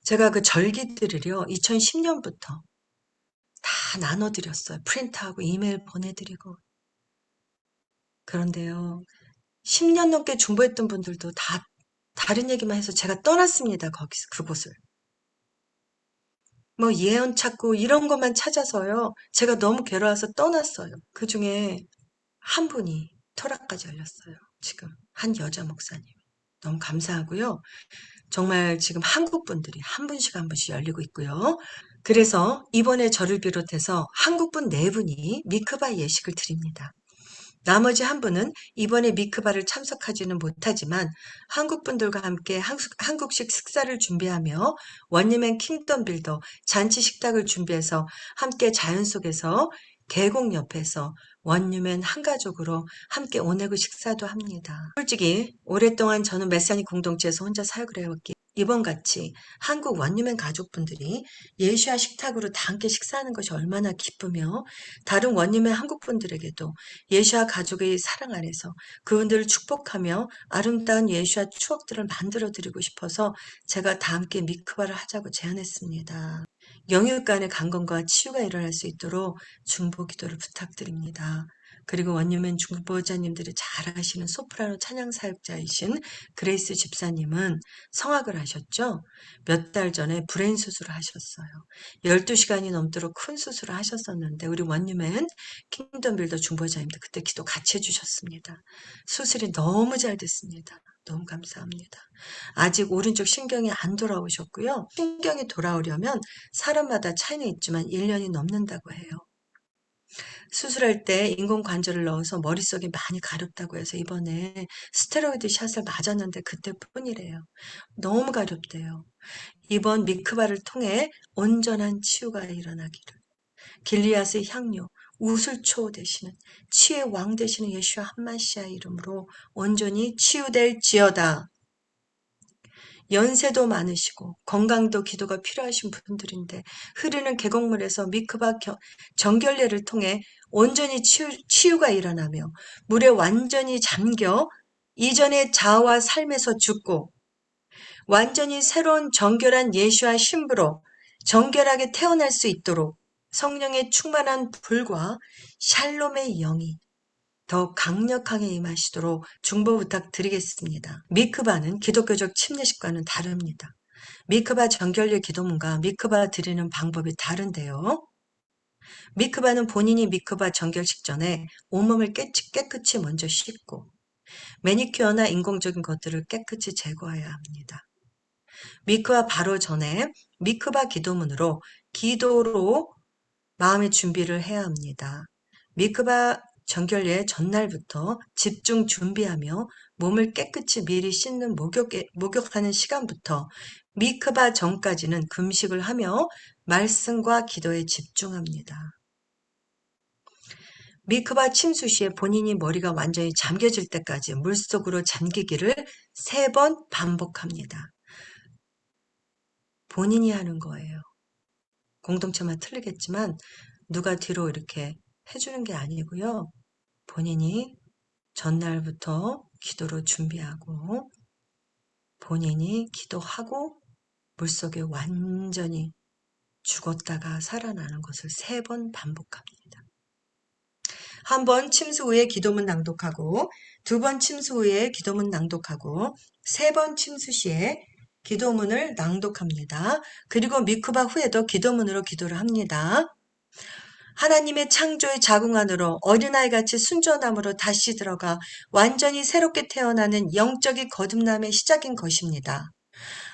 제가 그 절기들을요, 2010년부터 다 나눠드렸어요. 프린트하고 이메일 보내드리고. 그런데요, 10년 넘게 중보했던 분들도 다 다른 얘기만 해서 제가 떠났습니다. 거기서, 그곳을. 뭐 예언 찾고 이런 것만 찾아서요. 제가 너무 괴로워서 떠났어요. 그 중에 한 분이 터락까지 열렸어요. 지금 한 여자 목사님. 너무 감사하고요. 정말 지금 한국 분들이 한 분씩 한 분씩 열리고 있고요. 그래서 이번에 저를 비롯해서 한국 분 4분이 미크바 예식을 드립니다. 나머지 한 분은 이번에 미크바를 참석하지는 못하지만 한국 분들과 함께 한국식 식사를 준비하며 원리맨 킹덤 빌더 잔치 식탁을 준비해서 함께 자연 속에서 계곡 옆에서 원유맨 한 가족으로 함께 오내고 식사도 합니다. 솔직히 오랫동안 저는 메사니 공동체에서 혼자 살고 해왔기에 이번 같이 한국 원유맨 가족분들이 예수와 식탁으로 다 함께 식사하는 것이 얼마나 기쁘며 다른 원유맨 한국 분들에게도 예수와 가족의 사랑 안에서 그분들을 축복하며 아름다운 예수와 추억들을 만들어 드리고 싶어서 제가 다 함께 미크바를 하자고 제안했습니다. 영육 간의 강건과 치유가 일어날 수 있도록 중보 기도를 부탁드립니다. 그리고 원유맨 중보자님들이 잘 아시는 소프라노 찬양 사역자이신 그레이스 집사님은 성악을 하셨죠? 몇 달 전에 브레인 수술을 하셨어요. 12시간이 넘도록 큰 수술을 하셨었는데 우리 원유맨 킹덤 빌더 중보자님들 그때 기도 같이 해주셨습니다. 수술이 너무 잘 됐습니다. 너무 감사합니다. 아직 오른쪽 신경이 안 돌아오셨고요. 신경이 돌아오려면 사람마다 차이는 있지만 1년이 넘는다고 해요. 수술할 때 인공관절을 넣어서 머릿속이 많이 가렵다고 해서 이번에 스테로이드 샷을 맞았는데 그때뿐이래요. 너무 가렵대요. 이번 미크바를 통해 온전한 치유가 일어나기를. 길리앗의 향료, 우슬초 되시는 치유의 왕 되시는 예수와 한마시아 이름으로 온전히 치유될지어다. 연세도 많으시고 건강도 기도가 필요하신 분들인데 흐르는 계곡물에서 미크바 정결례를 통해 온전히 치유가 일어나며 물에 완전히 잠겨 이전의 자아와 삶에서 죽고 완전히 새로운 정결한 예수와 신부로 정결하게 태어날 수 있도록 성령의 충만한 불과 샬롬의 영이 더 강력하게 임하시도록 중보 부탁드리겠습니다. 미크바는 기독교적 침례식과는 다릅니다. 미크바 정결례 기도문과 미크바 드리는 방법이 다른데요. 미크바는 본인이 미크바 정결식 전에 온몸을 깨끗이 먼저 씻고 매니큐어나 인공적인 것들을 깨끗이 제거해야 합니다. 미크바 바로 전에 미크바 기도문으로 기도로 마음의 준비를 해야 합니다. 미크바 정결례 전날부터 집중 준비하며 몸을 깨끗이 미리 씻는 목욕하는 시간부터 미크바 전까지는 금식을 하며 말씀과 기도에 집중합니다. 미크바 침수 시에 본인이 머리가 완전히 잠겨질 때까지 물속으로 잠기기를 3번 반복합니다. 본인이 하는 거예요. 공동체만 틀리겠지만 누가 뒤로 이렇게 해주는 게 아니고요. 본인이 전날부터 기도로 준비하고 본인이 기도하고 물속에 완전히 죽었다가 살아나는 것을 3번 반복합니다. 한 번 침수 후에 기도문 낭독하고 2번 침수 후에 기도문 낭독하고 3번 침수 시에 기도문을 낭독합니다. 그리고 미크바 후에도 기도문으로 기도를 합니다. 하나님의 창조의 자궁 안으로 어린아이같이 순전함으로 다시 들어가 완전히 새롭게 태어나는 영적인 거듭남의 시작인 것입니다.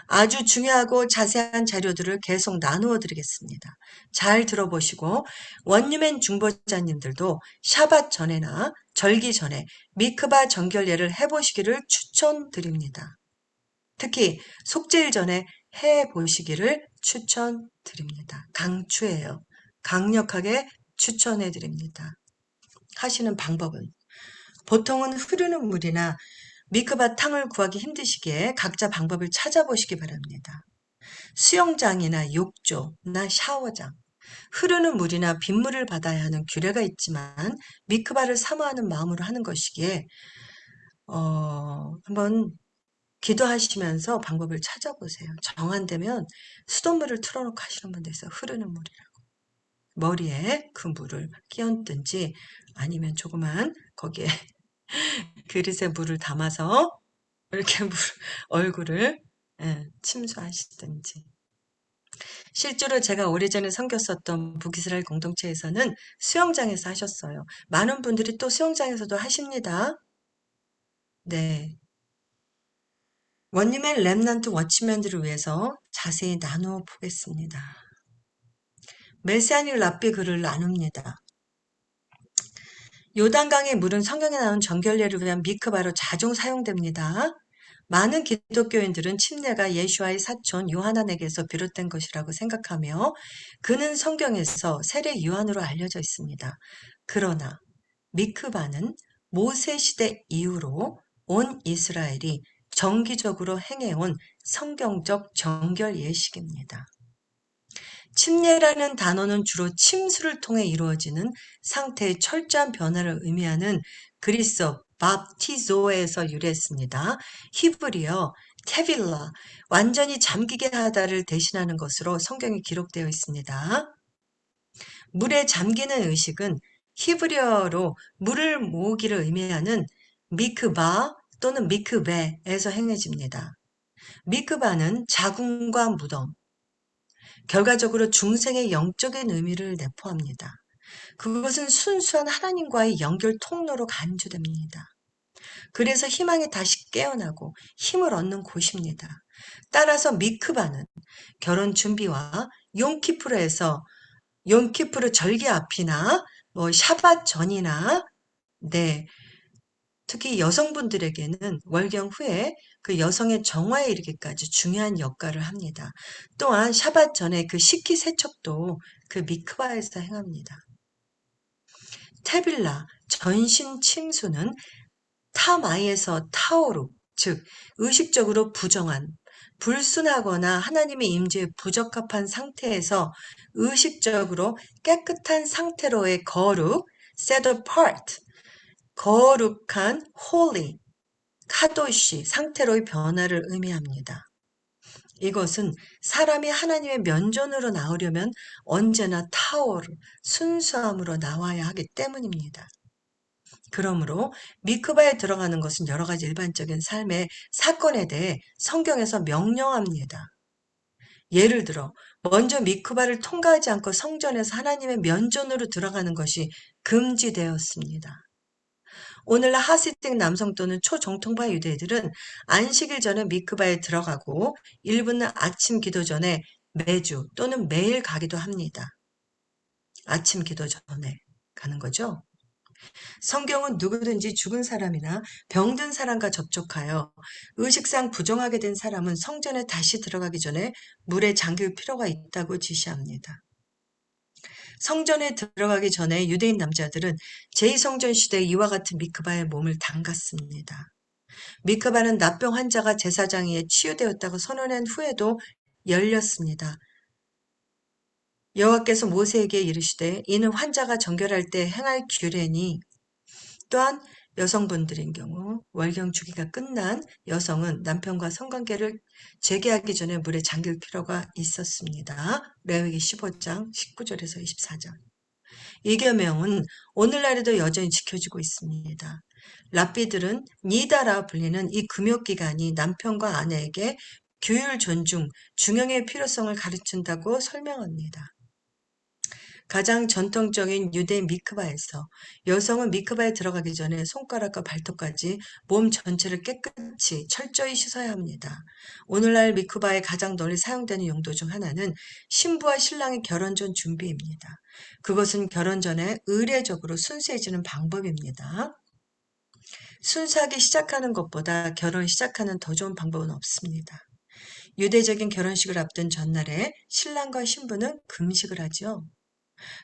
아주 중요하고 자세한 자료들을 계속 나누어 드리겠습니다. 잘 들어보시고 원유맨 중보자님들도 샤밧 전에나 절기 전에 미크바 정결례를 해보시기를 추천드립니다. 특히 속죄일 전에 해보시기를 추천드립니다. 강추해요. 강력하게 추천해 드립니다. 하시는 방법은 보통은 흐르는 물이나 미크바 탕을 구하기 힘드시기에 각자 방법을 찾아보시기 바랍니다. 수영장이나 욕조나 샤워장, 흐르는 물이나 빗물을 받아야 하는 규례가 있지만 미크바를 사모하는 마음으로 하는 것이기에 한번 기도하시면서 방법을 찾아보세요. 정 안 되면 수돗물을 틀어놓고 하시는 분도 있어요. 흐르는 물이라고. 머리에 그 물을 끼얹든지 아니면 조그만 거기에 그릇에 물을 담아서 이렇게 얼굴을 침수하시든지. 실제로 제가 오래전에 섬겼었던 북이스라엘 공동체에서는 수영장에서 하셨어요. 많은 분들이 또 수영장에서도 하십니다. 네. 원님의 렘넌트 워치맨들을 위해서 자세히 나누어 보겠습니다. 메시아닉 랍비 글을 나눕니다. 요단강의 물은 성경에 나온 정결례를 위한 미크바로 자주 사용됩니다. 많은 기독교인들은 침례가 예수와의 사촌 요하난에게서 비롯된 것이라고 생각하며 그는 성경에서 세례 요한으로 알려져 있습니다. 그러나 미크바는 모세 시대 이후로 온 이스라엘이 정기적으로 행해온 성경적 정결 예식입니다. 침례라는 단어는 주로 침수를 통해 이루어지는 상태의 철저한 변화를 의미하는 그리스어 밥티조에서 유래했습니다. 히브리어 테빌라, 완전히 잠기게 하다를 대신하는 것으로 성경에 기록되어 있습니다. 물에 잠기는 의식은 히브리어로 물을 모으기를 의미하는 미크바 또는 미크베에서 행해집니다. 미크바는 자궁과 무덤, 결과적으로 중생의 영적인 의미를 내포합니다. 그것은 순수한 하나님과의 연결 통로로 간주됩니다. 그래서 희망이 다시 깨어나고 힘을 얻는 곳입니다. 따라서 미크바는 결혼 준비와 용키푸르에서 용키푸르 절기 앞이나 샤밧 전이나 특히 여성분들에게는 월경 후에 그 여성의 정화에 이르기까지 중요한 역할을 합니다. 또한 샤밧 전에 그 식기세척도 그 미크바에서 행합니다. 테빌라, 전신 침수는 타마이에서 타오르, 즉 의식적으로 부정한, 불순하거나 하나님의 임재에 부적합한 상태에서 의식적으로 깨끗한 상태로의 거룩, set apart, 거룩한 holy, 카도시, 상태로의 변화를 의미합니다. 이것은 사람이 하나님의 면전으로 나오려면 언제나 타오르, 순수함으로 나와야 하기 때문입니다. 그러므로 미크바에 들어가는 것은 여러 가지 일반적인 삶의 사건에 대해 성경에서 명령합니다. 예를 들어 먼저 미크바를 통과하지 않고 성전에서 하나님의 면전으로 들어가는 것이 금지되었습니다. 오늘날 하시직 남성 또는 초정통파 유대인들은 안식일 전에 미크바에 들어가고 일부는 아침 기도 전에 매주 또는 매일 가기도 합니다. 아침 기도 전에 가는 거죠. 성경은 누구든지 죽은 사람이나 병든 사람과 접촉하여 의식상 부정하게 된 사람은 성전에 다시 들어가기 전에 물에 잠길 필요가 있다고 지시합니다. 성전에 들어가기 전에 유대인 남자들은 제2성전 시대에 이와 같은 미크바에 몸을 담갔습니다. 미크바는 납병 환자가 제사장에 치유되었다고 선언한 후에도 열렸습니다. 여호와께서 모세에게 이르시되 이는 환자가 정결할 때 행할 규례니 또한 여성분들인 경우 월경 주기가 끝난 여성은 남편과 성관계를 재개하기 전에 물에 잠길 필요가 있었습니다. 레위기 15장 19절에서 24절. 이 계명은 오늘날에도 여전히 지켜지고 있습니다. 랍비들은 니다라 불리는 이 금욕기간이 남편과 아내에게 규율 존중, 중형의 필요성을 가르친다고 설명합니다. 가장 전통적인 유대 미크바에서 여성은 미크바에 들어가기 전에 손가락과 발톱까지 몸 전체를 깨끗이 철저히 씻어야 합니다. 오늘날 미크바에 가장 널리 사용되는 용도 중 하나는 신부와 신랑의 결혼 전 준비입니다. 그것은 결혼 전에 의례적으로 순수해지는 방법입니다. 순수하게 시작하는 것보다 결혼을 시작하는 더 좋은 방법은 없습니다. 유대적인 결혼식을 앞둔 전날에 신랑과 신부는 금식을 하죠.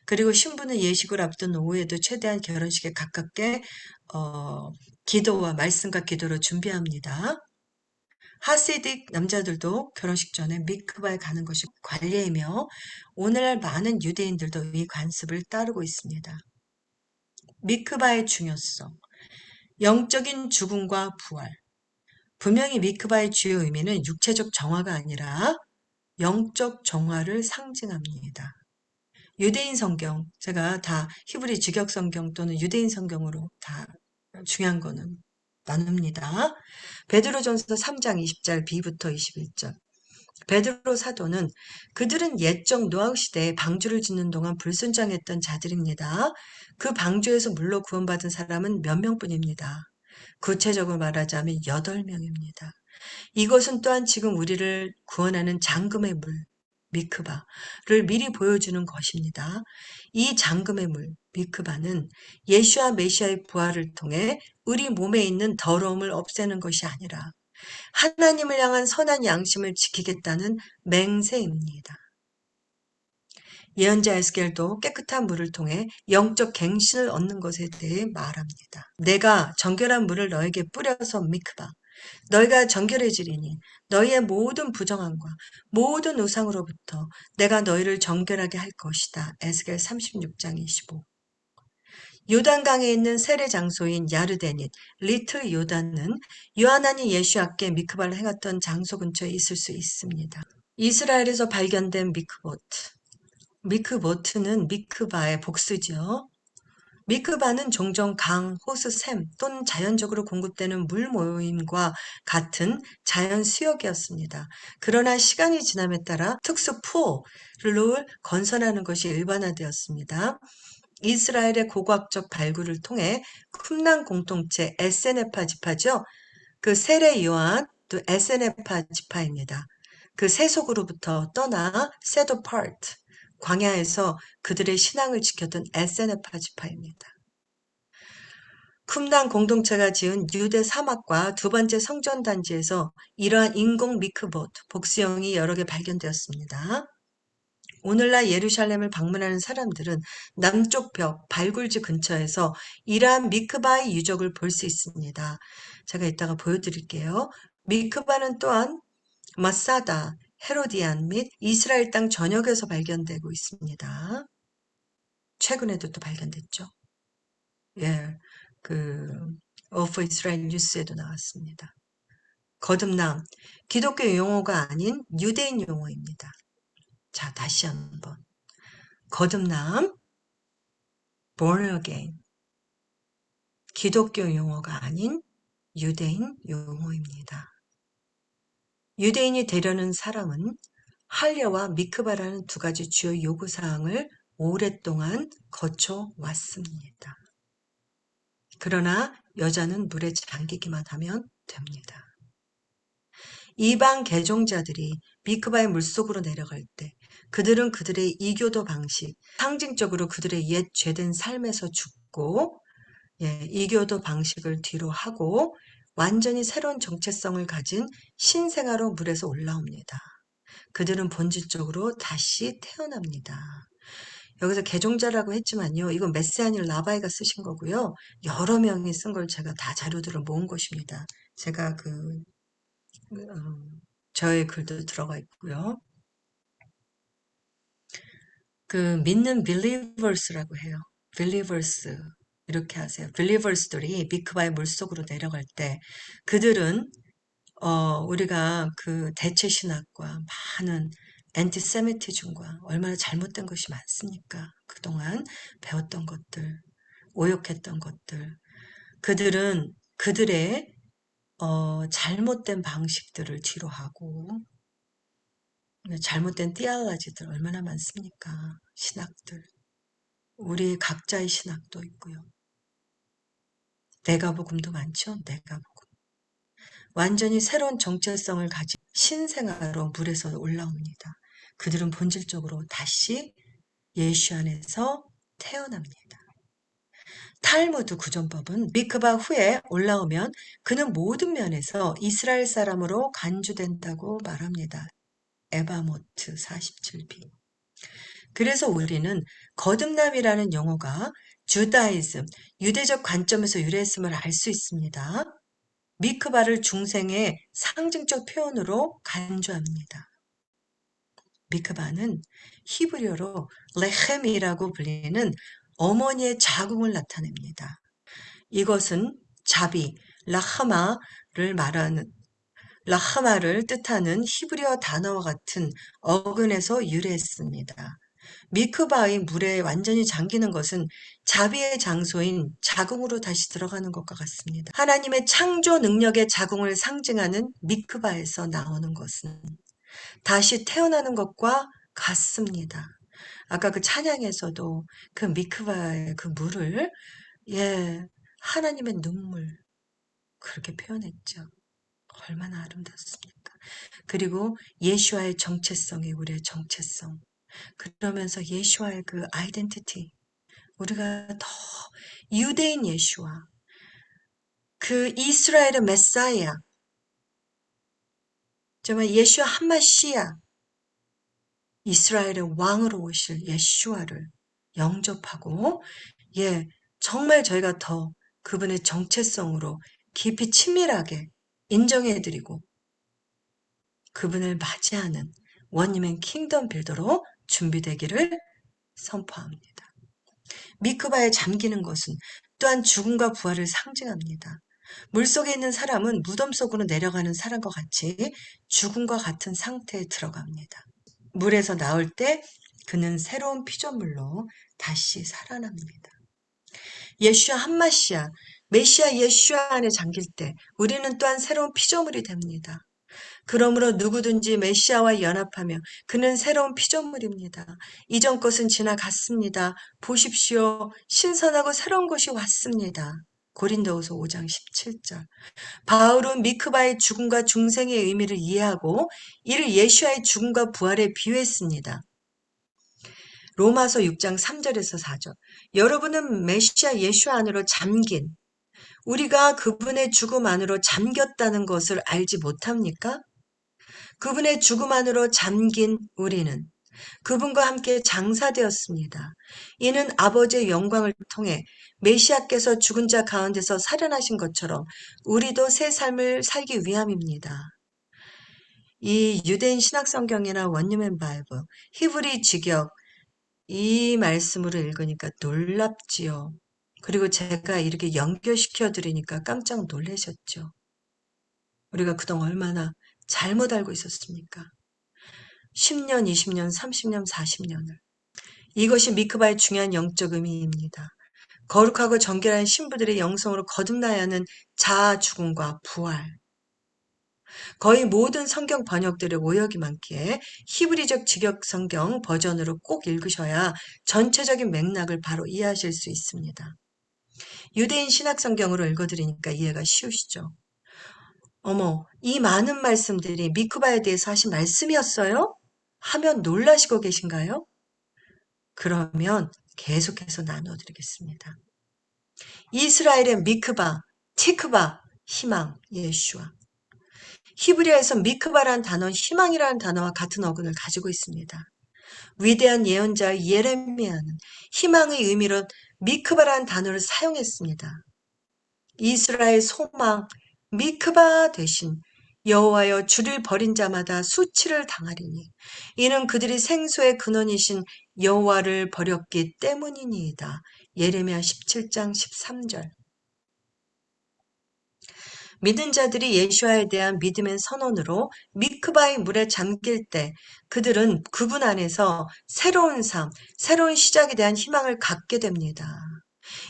그리고 신부는 예식을 앞둔 오후에도 최대한 결혼식에 가깝게 기도와 말씀과 기도로 준비합니다. 하시딕 남자들도 결혼식 전에 미크바에 가는 것이 관례이며 오늘날 많은 유대인들도 이 관습을 따르고 있습니다. 미크바의 중요성, 영적인 죽음과 부활. 분명히 미크바의 주요 의미는 육체적 정화가 아니라 영적 정화를 상징합니다. 유대인 성경, 제가 다 히브리 직역 성경 또는 유대인 성경으로 다 중요한 거는 나눕니다. 베드로전서 3장 20절 B부터 21절. 베드로 사도는 그들은 옛적 노아의 시대에 방주를 짓는 동안 불순종했던 자들입니다. 그 방주에서 물로 구원받은 사람은 몇 명뿐입니다. 구체적으로 말하자면 8명입니다. 이것은 또한 지금 우리를 구원하는 잠금의 물, 미크바를 미리 보여주는 것입니다. 이 장금의 물, 미크바는 예수와 메시아의 부활을 통해 우리 몸에 있는 더러움을 없애는 것이 아니라 하나님을 향한 선한 양심을 지키겠다는 맹세입니다. 예언자 에스겔도 깨끗한 물을 통해 영적 갱신을 얻는 것에 대해 말합니다. 내가 정결한 물을 너에게 뿌려서 미크바, 너희가 정결해지리니 너희의 모든 부정함과 모든 우상으로부터 내가 너희를 정결하게 할 것이다. 에스겔 36장 25. 요단강에 있는 세례 장소인 야르데닛, 리틀 요단은 요하나니 예수와께 미크바를 행했던 장소 근처에 있을 수 있습니다. 이스라엘에서 발견된 미크보트. 미크보트는 미크바의 복수죠. 미크바는 종종 강, 호수, 샘 또는 자연적으로 공급되는 물 모임과 같은 자연 수역이었습니다. 그러나 시간이 지남에 따라 특수 풀을 건설하는 것이 일반화되었습니다. 이스라엘의 고고학적 발굴을 통해 쿰란 공동체 에세네파 지파죠. 그 세례 요한 또 에세네파 지파입니다. 그 세속으로부터 떠나 세도파트 광야에서 그들의 신앙을 지켰던 에세네파 지파입니다. 쿰란 공동체가 지은 유대 사막과 두 번째 성전 단지에서 이러한 인공 미크보트 복수형이 여러 개 발견되었습니다. 오늘날 예루살렘을 방문하는 사람들은 남쪽 벽 발굴지 근처에서 이러한 미크바의 유적을 볼 수 있습니다. 제가 이따가 보여드릴게요. 미크바는 또한 마사다, 헤로디안 및 이스라엘 땅 전역에서 발견되고 있습니다. 최근에도 또 발견됐죠. 예, 오프 이스라엘 뉴스에도 나왔습니다. 거듭남, 기독교 용어가 아닌 유대인 용어입니다. 자, 다시 한번. 거듭남, born again. 기독교 용어가 아닌 유대인 용어입니다. 유대인이 되려는 사람은 할례와 미크바라는 두 가지 주요 요구사항을 오랫동안 거쳐왔습니다. 그러나 여자는 물에 잠기기만 하면 됩니다. 이방 개종자들이 미크바의 물속으로 내려갈 때 그들은 그들의 이교도 방식, 상징적으로 그들의 옛 죄된 삶에서 죽고 이교도 방식을 뒤로 하고 완전히 새로운 정체성을 가진 신생아로 물에서 올라옵니다. 그들은 본질적으로 다시 태어납니다. 여기서 개종자라고 했지만요. 이건 메시아닐 라바이가 쓰신 거고요. 여러 명이 쓴 걸 제가 다 자료들을 모은 것입니다. 제가 저의 글도 들어가 있고요. 믿는 believers라고 해요. believers 이렇게 하세요. believers들이 미크바의 물속으로 내려갈 때 그들은 우리가 대체 신학과 많은 엔티세미티즘과 얼마나 잘못된 것이 많습니까? 그동안 배웠던 것들, 오욕했던 것들. 그들은 그들의 잘못된 방식들을 뒤로 하고 잘못된 띠알라지들 얼마나 많습니까? 신학들. 우리 각자의 신학도 있고요. 내가복음도 많죠? 내가복음. 완전히 새로운 정체성을 가진 신생아로 물에서 올라옵니다. 그들은 본질적으로 다시 예수 안에서 태어납니다. 탈무드 구전법은 미크바 후에 올라오면 그는 모든 면에서 이스라엘 사람으로 간주된다고 말합니다. 에바모트 47b. 그래서 우리는 거듭남이라는 용어가 주다이즘, 유대적 관점에서 유래했음을 알 수 있습니다. 미크바를 중생의 상징적 표현으로 간주합니다. 미크바는 히브리어로 레헴이라고 불리는 어머니의 자궁을 나타냅니다. 이것은 자비, 라하마를 뜻하는 히브리어 단어와 같은 어근에서 유래했습니다. 미크바의 물에 완전히 잠기는 것은 자비의 장소인 자궁으로 다시 들어가는 것과 같습니다. 하나님의 창조 능력의 자궁을 상징하는 미크바에서 나오는 것은 다시 태어나는 것과 같습니다. 아까 그 찬양에서도 그 미크바의 그 물을 하나님의 눈물 그렇게 표현했죠. 얼마나 아름답습니까? 그리고 예수와의 정체성이 우리의 정체성. 그러면서 예수와의 그 아이덴티티. 우리가 더 유대인 예수와 그 이스라엘의 메사야, 정말 예수와 한마시아, 이스라엘의 왕으로 오실 예수와를 영접하고, 예, 정말 저희가 더 그분의 정체성으로 깊이 친밀하게 인정해드리고 그분을 맞이하는 원님의 킹덤 빌더로 준비되기를 선포합니다. 미크바에 잠기는 것은 또한 죽음과 부활을 상징합니다. 물속에 있는 사람은 무덤 속으로 내려가는 사람과 같이 죽음과 같은 상태에 들어갑니다. 물에서 나올 때 그는 새로운 피조물로 다시 살아납니다. 예슈아 한마시아, 메시아 예슈아 안에 잠길 때 우리는 또한 새로운 피조물이 됩니다. 그러므로 누구든지 메시아와 연합하며 그는 새로운 피조물입니다. 이전 것은 지나갔습니다. 보십시오. 신선하고 새로운 것이 왔습니다. 고린도후서 5장 17절. 바울은 미크바의 죽음과 중생의 의미를 이해하고 이를 예수와의 죽음과 부활에 비유했습니다. 로마서 6장 3절에서 4절. 여러분은 메시아 예수 안으로 잠긴, 우리가 그분의 죽음 안으로 잠겼다는 것을 알지 못합니까? 그분의 죽음 안으로 잠긴 우리는 그분과 함께 장사되었습니다. 이는 아버지의 영광을 통해 메시아께서 죽은 자 가운데서 살아나신 것처럼 우리도 새 삶을 살기 위함입니다. 이 유대인 신학성경이나 원유맨 바이블, 히브리 직역 이 말씀으로 읽으니까 놀랍지요. 그리고 제가 이렇게 연결시켜 드리니까 깜짝 놀라셨죠. 우리가 그동안 얼마나 잘못 알고 있었습니까? 10년, 20년, 30년, 40년을. 이것이 미크바의 중요한 영적 의미입니다. 거룩하고 정결한 신부들의 영성으로 거듭나야 하는 자아 죽음과 부활. 거의 모든 성경 번역들의 오역이 많기에 히브리적 직역 성경 버전으로 꼭 읽으셔야 전체적인 맥락을 바로 이해하실 수 있습니다. 유대인 신학 성경으로 읽어드리니까 이해가 쉬우시죠? 어머, 이 많은 말씀들이 미크바에 대해서 하신 말씀이었어요? 하면 놀라시고 계신가요? 그러면 계속해서 나눠드리겠습니다. 이스라엘의 미크바, 티크바, 희망, 예슈아. 히브리어에서 미크바라는 단어는 희망이라는 단어와 같은 어근을 가지고 있습니다. 위대한 예언자 예레미야는 희망의 의미로 미크바라는 단어를 사용했습니다. 이스라엘 소망, 미크바 대신 여호와여 주를 버린 자마다 수치를 당하리니 이는 그들이 생수의 근원이신 여호와를 버렸기 때문이니이다. 예레미야 17장 13절. 믿은 자들이 예수와에 대한 믿음의 선언으로 미크바의 물에 잠길 때 그들은 그분 안에서 새로운 삶, 새로운 시작에 대한 희망을 갖게 됩니다.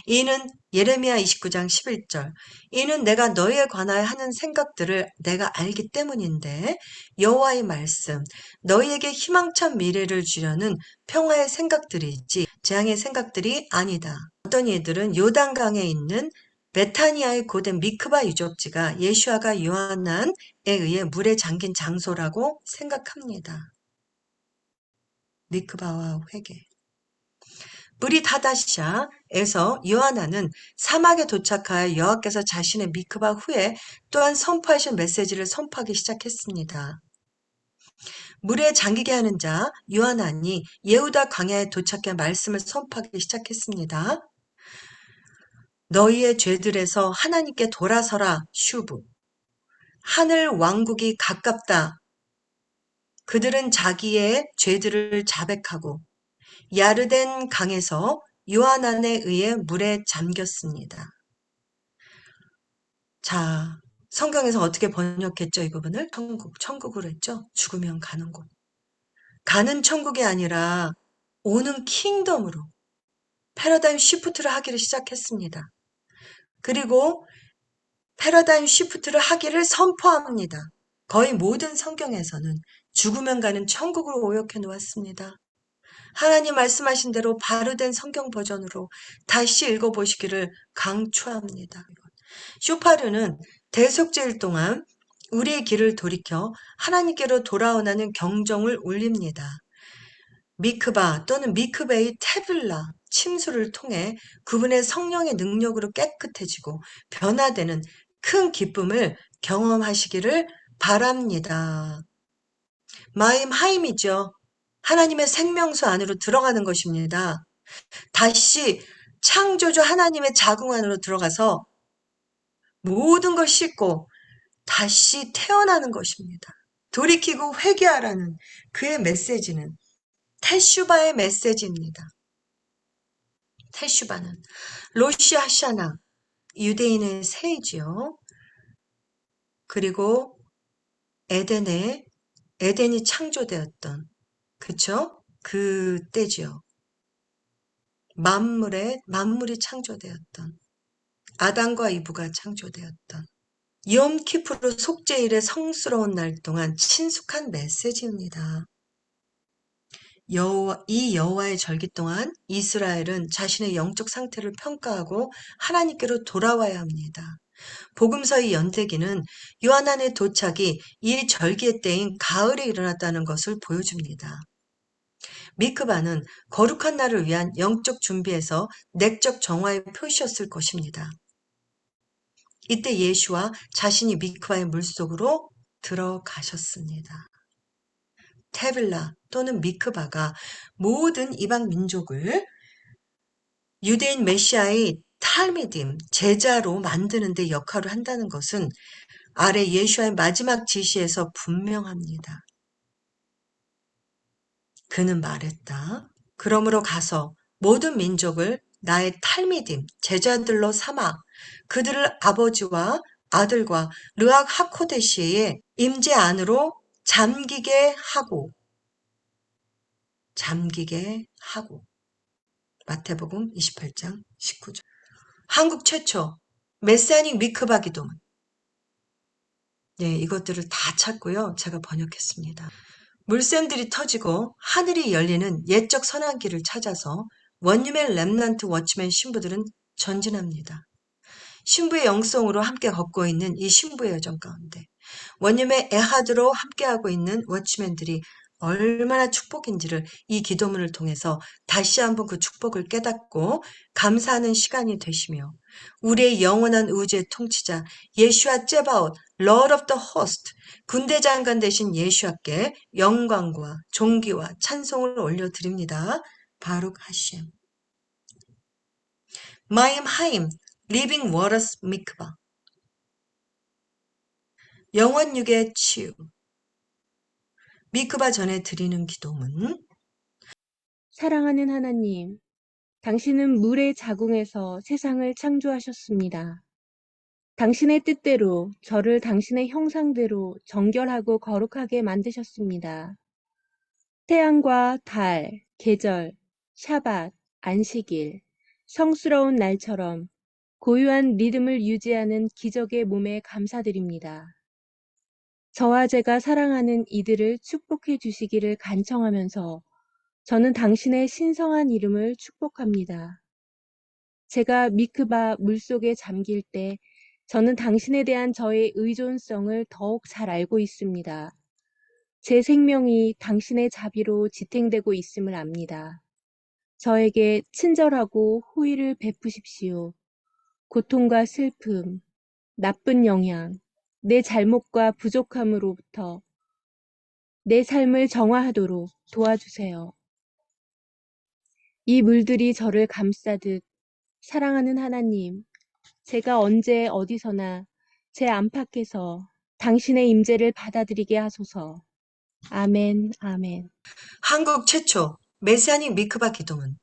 이는 예레미야 29장 11절. 이는 내가 너희에 관하여 하는 생각들을 내가 알기 때문인데 여호와의 말씀 너희에게 희망찬 미래를 주려는 평화의 생각들이지 재앙의 생각들이 아니다. 어떤 이들은 요단강에 있는 베타니아의 고된 미크바 유적지가 예수아가 요한에 의해 물에 잠긴 장소라고 생각합니다. 미크바와 회개. 브릿 하다샤에서 요하나는 사막에 도착하여 여호와께서 자신의 미크바 후에 또한 선포하신 메시지를 선포하기 시작했습니다. 물에 잠기게 하는 자 요하나니 예후다 광야에 도착해 말씀을 선포하기 시작했습니다. 너희의 죄들에서 하나님께 돌아서라 슈브. 하늘 왕국이 가깝다. 그들은 자기의 죄들을 자백하고 야르덴 강에서 요한안에 의해 물에 잠겼습니다. 자, 성경에서 어떻게 번역했죠? 이 부분을? 천국으로 했죠? 죽으면 가는 곳. 가는 천국이 아니라 오는 킹덤으로 패러다임 시프트를 하기를 시작했습니다. 그리고 패러다임 시프트를 하기를 선포합니다. 거의 모든 성경에서는 죽으면 가는 천국으로 오역해 놓았습니다. 하나님 말씀하신 대로 바르된 성경 버전으로 다시 읽어보시기를 강추합니다. 쇼파르는 대속죄일 동안 우리의 길을 돌이켜 하나님께로 돌아오라는 경종을 울립니다. 미크바 또는 미크베의 테블라, 침수를 통해 그분의 성령의 능력으로 깨끗해지고 변화되는 큰 기쁨을 경험하시기를 바랍니다. 마임 하임이죠. 하나님의 생명수 안으로 들어가는 것입니다. 다시 창조주 하나님의 자궁 안으로 들어가서 모든 걸 씻고 다시 태어나는 것입니다. 돌이키고 회개하라는 그의 메시지는 테슈바의 메시지입니다. 테슈바는 로시 하샤나, 유대인의 새이지요. 그리고 에덴이 창조되었던, 그쵸? 그때지요. 만물이 창조되었던, 아담과 이브가 창조되었던, 염키프르 속죄일의 성스러운 날 동안 친숙한 메시지입니다. 이 여호와의 절기 동안 이스라엘은 자신의 영적 상태를 평가하고 하나님께로 돌아와야 합니다. 복음서의 연대기는 요한안의 도착이 이 절기의 때인 가을에 일어났다는 것을 보여줍니다. 미크바는 거룩한 날을 위한 영적 준비에서 내적 정화의 표시였을 것입니다. 이때 예수와 자신이 미크바의 물속으로 들어가셨습니다. 테빌라 또는 미크바가 모든 이방 민족을 유대인 메시아의 탈미딤, 제자로 만드는 데 역할을 한다는 것은 아래 예수와의 마지막 지시에서 분명합니다. 그는 말했다. 그러므로 가서 모든 민족을 나의 탈미딤, 제자들로 삼아 그들을 아버지와 아들과 르악 하코데시의 임재 안으로 잠기게 하고 마태복음 28장 19절. 한국 최초 메시아닉 미크바 기도문. 네, 이것들을 다 찾고요. 제가 번역했습니다. 물샘들이 터지고 하늘이 열리는 옛적 선한길을 찾아서 원유맨 렘넌트 워치맨 신부들은 전진합니다. 신부의 영성으로 함께 걷고 있는 이 신부의 여정 가운데 원념의 에하드로 함께하고 있는 워치맨들이 얼마나 축복인지를 이 기도문을 통해서 다시 한번 그 축복을 깨닫고 감사하는 시간이 되시며 우리의 영원한 우주의 통치자 예슈아 제바옷 Lord of the Host 군대 장관 되신 예슈아께 영광과 존귀와 찬송을 올려드립니다. 바룩 하셴. 마임 하임 Living Waters Mikvah 영원 육의 치유 미크바 전에 드리는 기도문. 사랑하는 하나님, 당신은 물의 자궁에서 세상을 창조하셨습니다. 당신의 뜻대로 저를 당신의 형상대로 정결하고 거룩하게 만드셨습니다. 태양과 달, 계절, 샤밧, 안식일, 성스러운 날처럼 고유한 리듬을 유지하는 기적의 몸에 감사드립니다. 저와 제가 사랑하는 이들을 축복해 주시기를 간청하면서 저는 당신의 신성한 이름을 축복합니다. 제가 미크바 물속에 잠길 때 저는 당신에 대한 저의 의존성을 더욱 잘 알고 있습니다. 제 생명이 당신의 자비로 지탱되고 있음을 압니다. 저에게 친절하고 호의를 베푸십시오. 고통과 슬픔, 나쁜 영향, 내 잘못과 부족함으로부터 내 삶을 정화하도록 도와주세요. 이 물들이 저를 감싸듯 사랑하는 하나님, 제가 언제 어디서나 제 안팎에서 당신의 임재를 받아들이게 하소서. 아멘, 아멘. 한국 최초 메시아닉 미크바 기도문.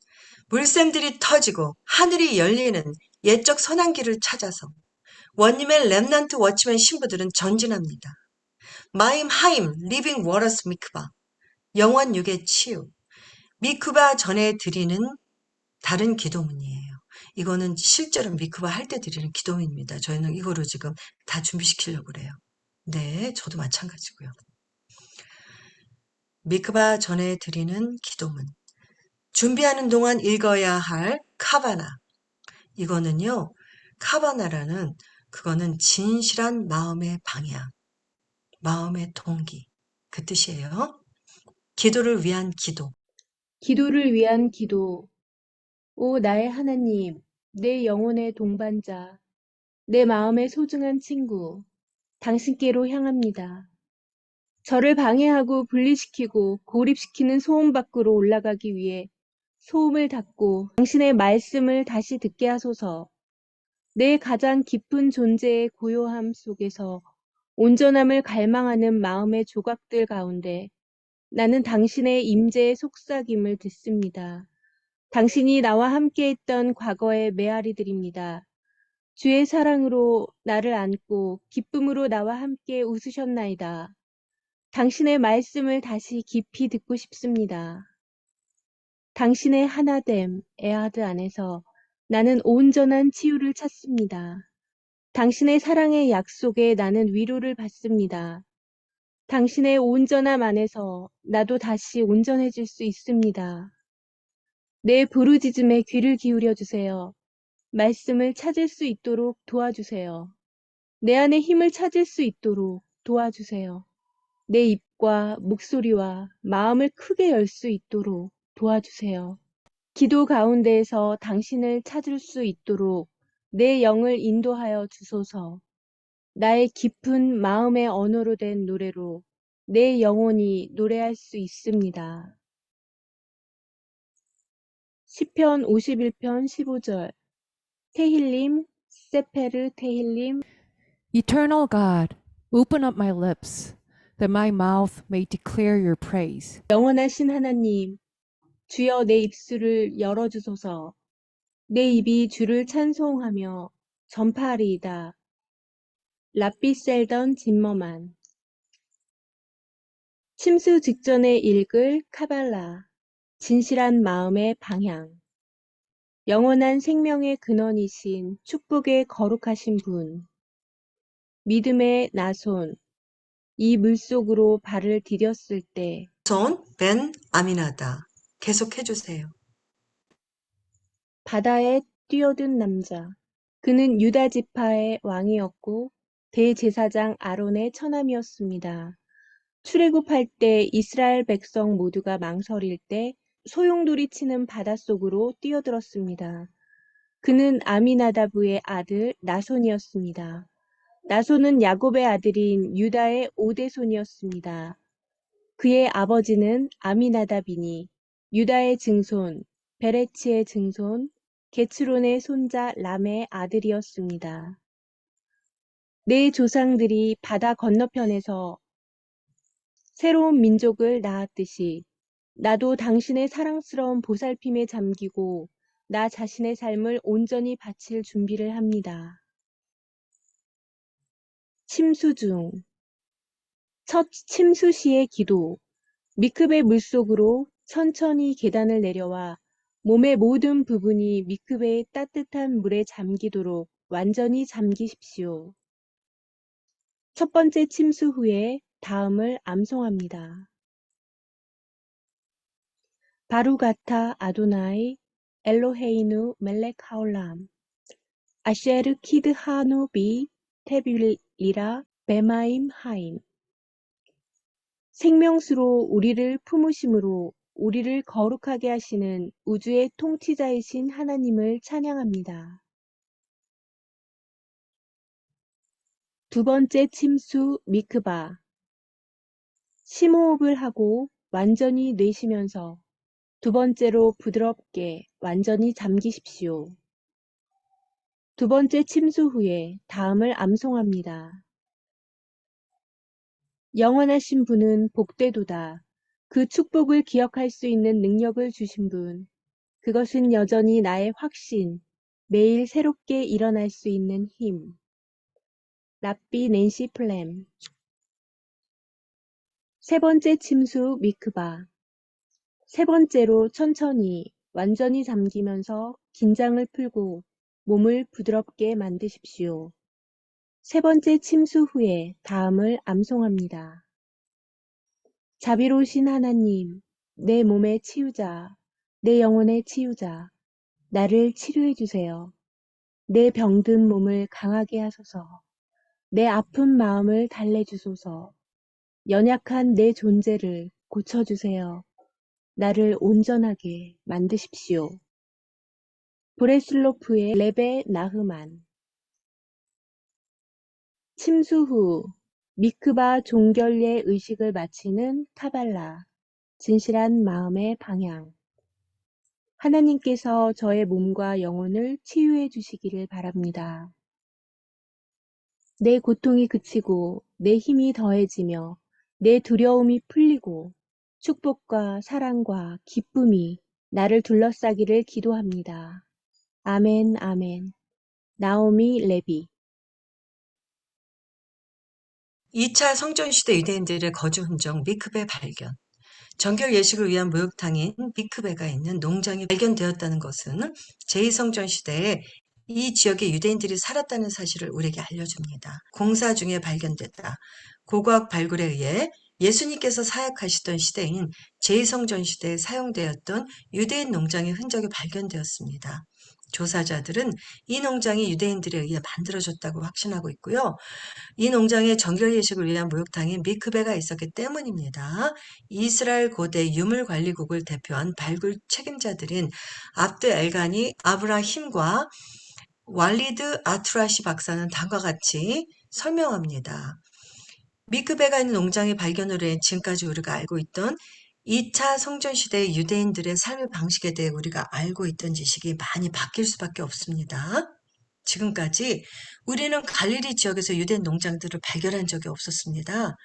물샘들이 터지고 하늘이 열리는 옛적 선한 길을 찾아서 원님의 렘넌트 워치맨 신부들은 전진합니다. 마임 하임 리빙 워러스 미크바 영원 육의 치유. 미크바 전에 드리는 다른 기도문이에요. 이거는 실제로 미크바 할 때 드리는 기도문입니다. 저희는 이거로 지금 다 준비시키려고 그래요. 네, 저도 마찬가지고요. 미크바 전에 드리는 기도문. 준비하는 동안 읽어야 할 카바나. 이거는요, 카바나라는 그거는 진실한 마음의 방향. 마음의 동기. 그 뜻이에요. 기도를 위한 기도. 기도를 위한 기도. 오 나의 하나님, 내 영혼의 동반자, 내 마음의 소중한 친구, 당신께로 향합니다. 저를 방해하고 분리시키고 고립시키는 소음 밖으로 올라가기 위해 소음을 닫고 당신의 말씀을 다시 듣게 하소서. 내 가장 깊은 존재의 고요함 속에서 온전함을 갈망하는 마음의 조각들 가운데 나는 당신의 임재의 속삭임을 듣습니다. 당신이 나와 함께했던 과거의 메아리들입니다. 주의 사랑으로 나를 안고 기쁨으로 나와 함께 웃으셨나이다. 당신의 말씀을 다시 깊이 듣고 싶습니다. 당신의 하나됨, 에아드 안에서 나는 온전한 치유를 찾습니다. 당신의 사랑의 약속에 나는 위로를 받습니다. 당신의 온전함 안에서 나도 다시 온전해질 수 있습니다. 내 부르짖음에 귀를 기울여 주세요. 말씀을 찾을 수 있도록 도와주세요. 내 안에 힘을 찾을 수 있도록 도와주세요. 내 입과 목소리와 마음을 크게 열 수 있도록 도와주세요. 기도 가운데에서 당신을 찾을 수 있도록 내 영을 인도하여 주소서. 나의 깊은 마음의 언어로 된 노래로 내 영혼이 노래할 수 있습니다. 시편 51편 15절 테힐림, 세페르 테힐림. Eternal God, open up my lips, that my mouth may declare your praise. 영원하신 하나님, 주여 내 입술을 열어주소서. 내 입이 주를 찬송하며 전파하리이다. 라피셀던 짐머만. 침수 직전에 읽을 카발라. 진실한 마음의 방향. 영원한 생명의 근원이신 축복의 거룩하신 분. 믿음의 나손. 이 물속으로 발을 디뎠을 때 손, 벤, 아미나다. 계속해 주세요. 바다에 뛰어든 남자. 그는 유다 지파의 왕이었고 대제사장 아론의 처남이었습니다. 출애굽할 때 이스라엘 백성 모두가 망설일 때 소용돌이 치는 바닷속으로 뛰어들었습니다. 그는 아미나다브의 아들 나손이었습니다. 나손은 야곱의 아들인 유다의 5대손이었습니다. 그의 아버지는 아미나답이니 유다의 증손, 베레치의 증손, 게츠론의 손자 람의 아들이었습니다. 내 조상들이 바다 건너편에서 새로운 민족을 낳았듯이 나도 당신의 사랑스러운 보살핌에 잠기고 나 자신의 삶을 온전히 바칠 준비를 합니다. 침수 중. 첫 침수 시의 기도. 미크베 물속으로 천천히 계단을 내려와 몸의 모든 부분이 미크베의 따뜻한 물에 잠기도록 완전히 잠기십시오. 첫 번째 침수 후에 다음을 암송합니다. 바루가타 아도나이 엘로헤이누 멜렉 하올람 아쉐르 키드 하누 비 테빌리라 베마임 하임. 생명수로 우리를 품으심으로 우리를 거룩하게 하시는 우주의 통치자이신 하나님을 찬양합니다. 두 번째 침수 미크바. 심호흡을 하고 완전히 내쉬면서 두 번째로 부드럽게 완전히 잠기십시오. 두 번째 침수 후에 다음을 암송합니다. 영원하신 분은 복되도다. 그 축복을 기억할 수 있는 능력을 주신 분. 그것은 여전히 나의 확신, 매일 새롭게 일어날 수 있는 힘. 랍비 낸시 플램. 세 번째 침수 미크바. 세 번째로 천천히 완전히 잠기면서 긴장을 풀고 몸을 부드럽게 만드십시오. 세 번째 침수 후에 다음을 암송합니다. 자비로우신 하나님, 내 몸의 치유자, 내 영혼의 치유자, 나를 치료해 주세요. 내 병든 몸을 강하게 하소서. 내 아픈 마음을 달래주소서. 연약한 내 존재를 고쳐주세요. 나를 온전하게 만드십시오. 브레슬로프의 레베 나흐만. 침수 후 미크바 종결례 의식을 마치는 카발라. 진실한 마음의 방향. 하나님께서 저의 몸과 영혼을 치유해 주시기를 바랍니다. 내 고통이 그치고 내 힘이 더해지며 내 두려움이 풀리고 축복과 사랑과 기쁨이 나를 둘러싸기를 기도합니다. 아멘, 아멘. 나오미 레비. 2차 성전시대 유대인들의 거주 흔적 미크베 발견. 정결 예식을 위한 목욕탕인 미크베가 있는 농장이 발견되었다는 것은 제2성전시대에 이 지역에 유대인들이 살았다는 사실을 우리에게 알려줍니다. 공사 중에 발견됐다. 고고학 발굴에 의해 예수님께서 사역하시던 시대인 제2성전시대에 사용되었던 유대인 농장의 흔적이 발견되었습니다. 조사자들은 이 농장이 유대인들에 의해 만들어졌다고 확신하고 있고요. 이 농장에 정결 예식을 위한 목욕탕인 미크베가 있었기 때문입니다. 이스라엘 고대 유물관리국을 대표한 발굴 책임자들인 압드 엘가니 아브라힘과 왈리드 아투라시 박사는 다음과 같이 설명합니다. 미크베가 있는 농장의 발견으로 해 지금까지 우리가 알고 있던 2차 성전시대의 유대인들의 삶의 방식에 대해 우리가 알고 있던 지식이 많이 바뀔 수밖에 없습니다. 지금까지 우리는 갈릴리 지역에서 유대인 농장들을 발견한 적이 없었습니다.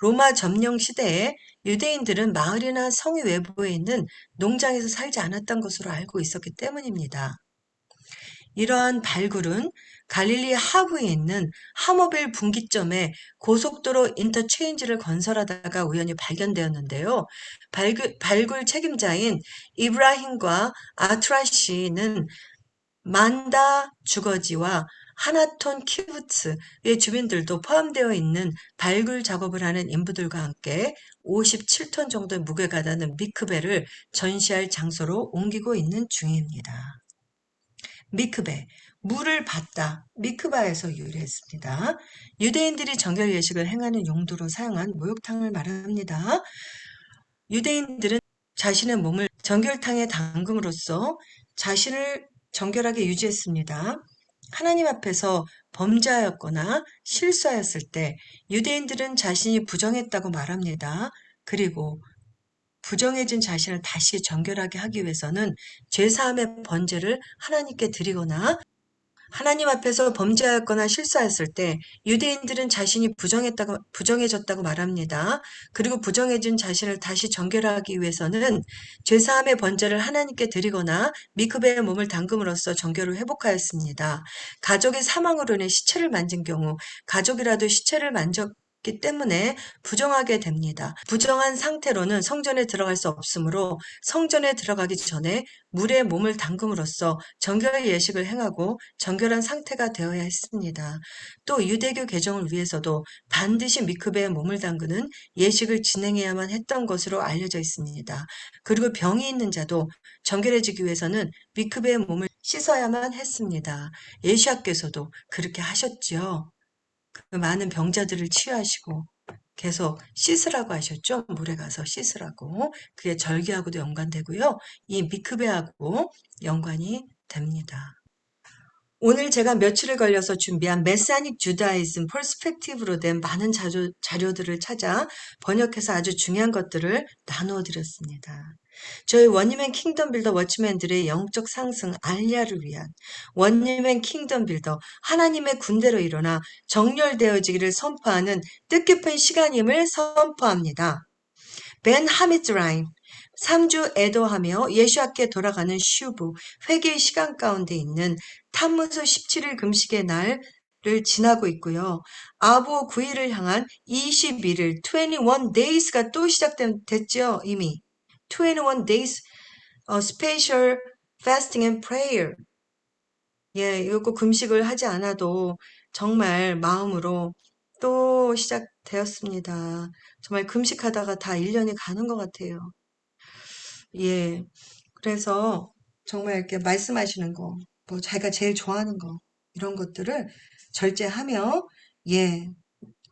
로마 점령 시대에 유대인들은 마을이나 성의 외부에 있는 농장에서 살지 않았던 것으로 알고 있었기 때문입니다. 이러한 발굴은 갈릴리 하구에 있는 하모빌 분기점에 고속도로 인터체인지를 건설하다가 우연히 발견되었는데요. 발굴 책임자인 이브라힘과 아트라시는 만다 주거지와 하나톤 키부츠의 주민들도 포함되어 있는 발굴 작업을 하는 인부들과 함께 57톤 정도의 무게가 나는 미크베를 전시할 장소로 옮기고 있는 중입니다. 미크베, 물을 받다, 미크바에서 유래했습니다. 유대인들이 정결 예식을 행하는 용도로 사용한 목욕탕을 말합니다. 유대인들은 자신의 몸을 정결탕에 담금으로써 자신을 정결하게 유지했습니다. 하나님 앞에서 범죄하였거나 실수하였을 때 유대인들은 자신이 부정했다고 말합니다. 그리고 부정해진 자신을 다시 정결하게 하기 위해서는 죄사함의 번제를 하나님께 드리거나 하나님 앞에서 범죄하였거나 실수했을 때 유대인들은 자신이 부정해졌다고 말합니다. 그리고 부정해진 자신을 다시 정결하기 위해서는 죄사함의 번제를 하나님께 드리거나 미크베의 몸을 담금으로써 정결을 회복하였습니다. 가족이 사망으로 인해 시체를 만진 경우 가족이라도 시체를 만졌기 때문에 부정하게 됩니다. 부정한 상태로는 성전에 들어갈 수 없으므로 성전에 들어가기 전에 물에 몸을 담금으로써 정결 예식을 행하고 정결한 상태가 되어야 했습니다. 또 유대교 개정을 위해서도 반드시 미크베에 몸을 담그는 예식을 진행해야만 했던 것으로 알려져 있습니다. 그리고 병이 있는 자도 정결해지기 위해서는 미크베에 몸을 씻어야만 했습니다. 예수께서도 그렇게 하셨지요. 그 많은 병자들을 치유하시고 계속 씻으라고 하셨죠. 물에 가서 씻으라고. 그게 절기하고도 연관되고요. 이 미크베하고 연관이 됩니다. 오늘 제가 며칠을 걸려서 준비한 메시아닉 주다이즘 퍼스펙티브로 된 많은 자료들을 찾아 번역해서 아주 중요한 것들을 나누어 드렸습니다. 저희 원리맨 킹덤 빌더 워치맨들의 영적 상승 알리아를 위한 원리맨 킹덤 빌더 하나님의 군대로 일어나 정렬되어지기를 선포하는 뜻깊은 시간임을 선포합니다. 벤 하미드라임 3주 애도하며 예수께 돌아가는 슈브 회개의 시간 가운데 있는 탄문서 17일 금식의 날을 지나고 있고요. 아부 9일을 향한 21일 21 days가 또 시작됐죠. 이미 21 days special fasting and prayer. 예, 이거 금식을 하지 않아도 정말 마음으로 또 시작되었습니다. 정말 금식하다가 다 1년이 가는 것 같아요. 예, 그래서 정말 이렇게 말씀하시는 거, 뭐 자기가 제일 좋아하는 거, 이런 것들을 절제하며, 예,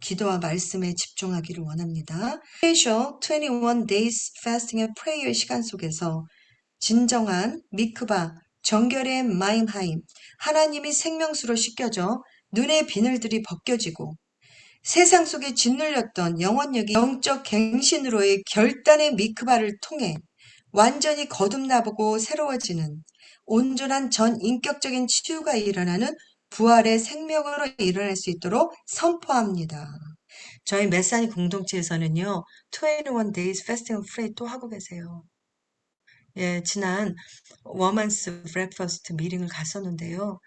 기도와 말씀에 집중하기를 원합니다. 스페셜 21 Days Fasting and Prayer 시간 속에서 진정한 미크바, 정결의 마임하임, 하나님이 생명수로 씻겨져 눈의 비늘들이 벗겨지고 세상 속에 짓눌렸던 영혼력이 영적 갱신으로의 결단의 미크바를 통해 완전히 거듭나보고 새로워지는 온전한 전인격적인 치유가 일어나는 부활의 생명으로 일어날 수 있도록 선포합니다. 저희 메사니 공동체에서는요, 21 Days Fasting and Pray 또 하고 계세요. 예, 지난 워먼스 브렉퍼스트 미팅을 갔었는데요.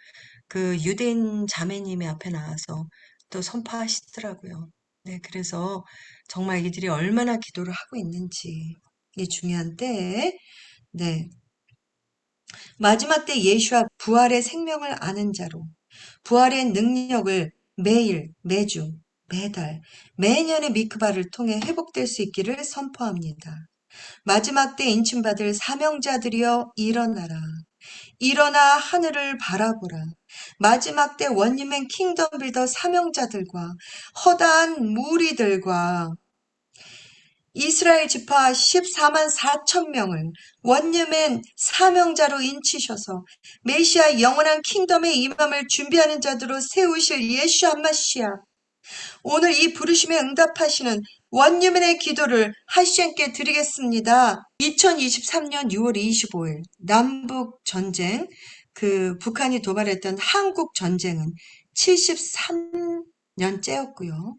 그 유대인 자매님이 앞에 나와서 또 선포하시더라고요. 네, 그래서 정말 이들이 얼마나 기도를 하고 있는지 이 중요한 때에 네, 마지막 때 예수와 부활의 생명을 아는 자로 부활의 능력을 매일, 매주, 매달, 매년의 미크바를 통해 회복될 수 있기를 선포합니다. 마지막 때 인침받을 사명자들이여 일어나라. 일어나 하늘을 바라보라. 마지막 때 원유맨 킹덤 빌더 사명자들과 허다한 무리들과 이스라엘 지파 14만 4천 명을 원유맨 사명자로 인치셔서 메시아 영원한 킹덤의 임함을 준비하는 자들로 세우실 예수 한마시아. 오늘 이 부르심에 응답하시는 원유맨의 기도를 하시님께 드리겠습니다. 2023년 6월 25일 남북 전쟁, 북한이 도발했던 한국 전쟁은 73년째였고요.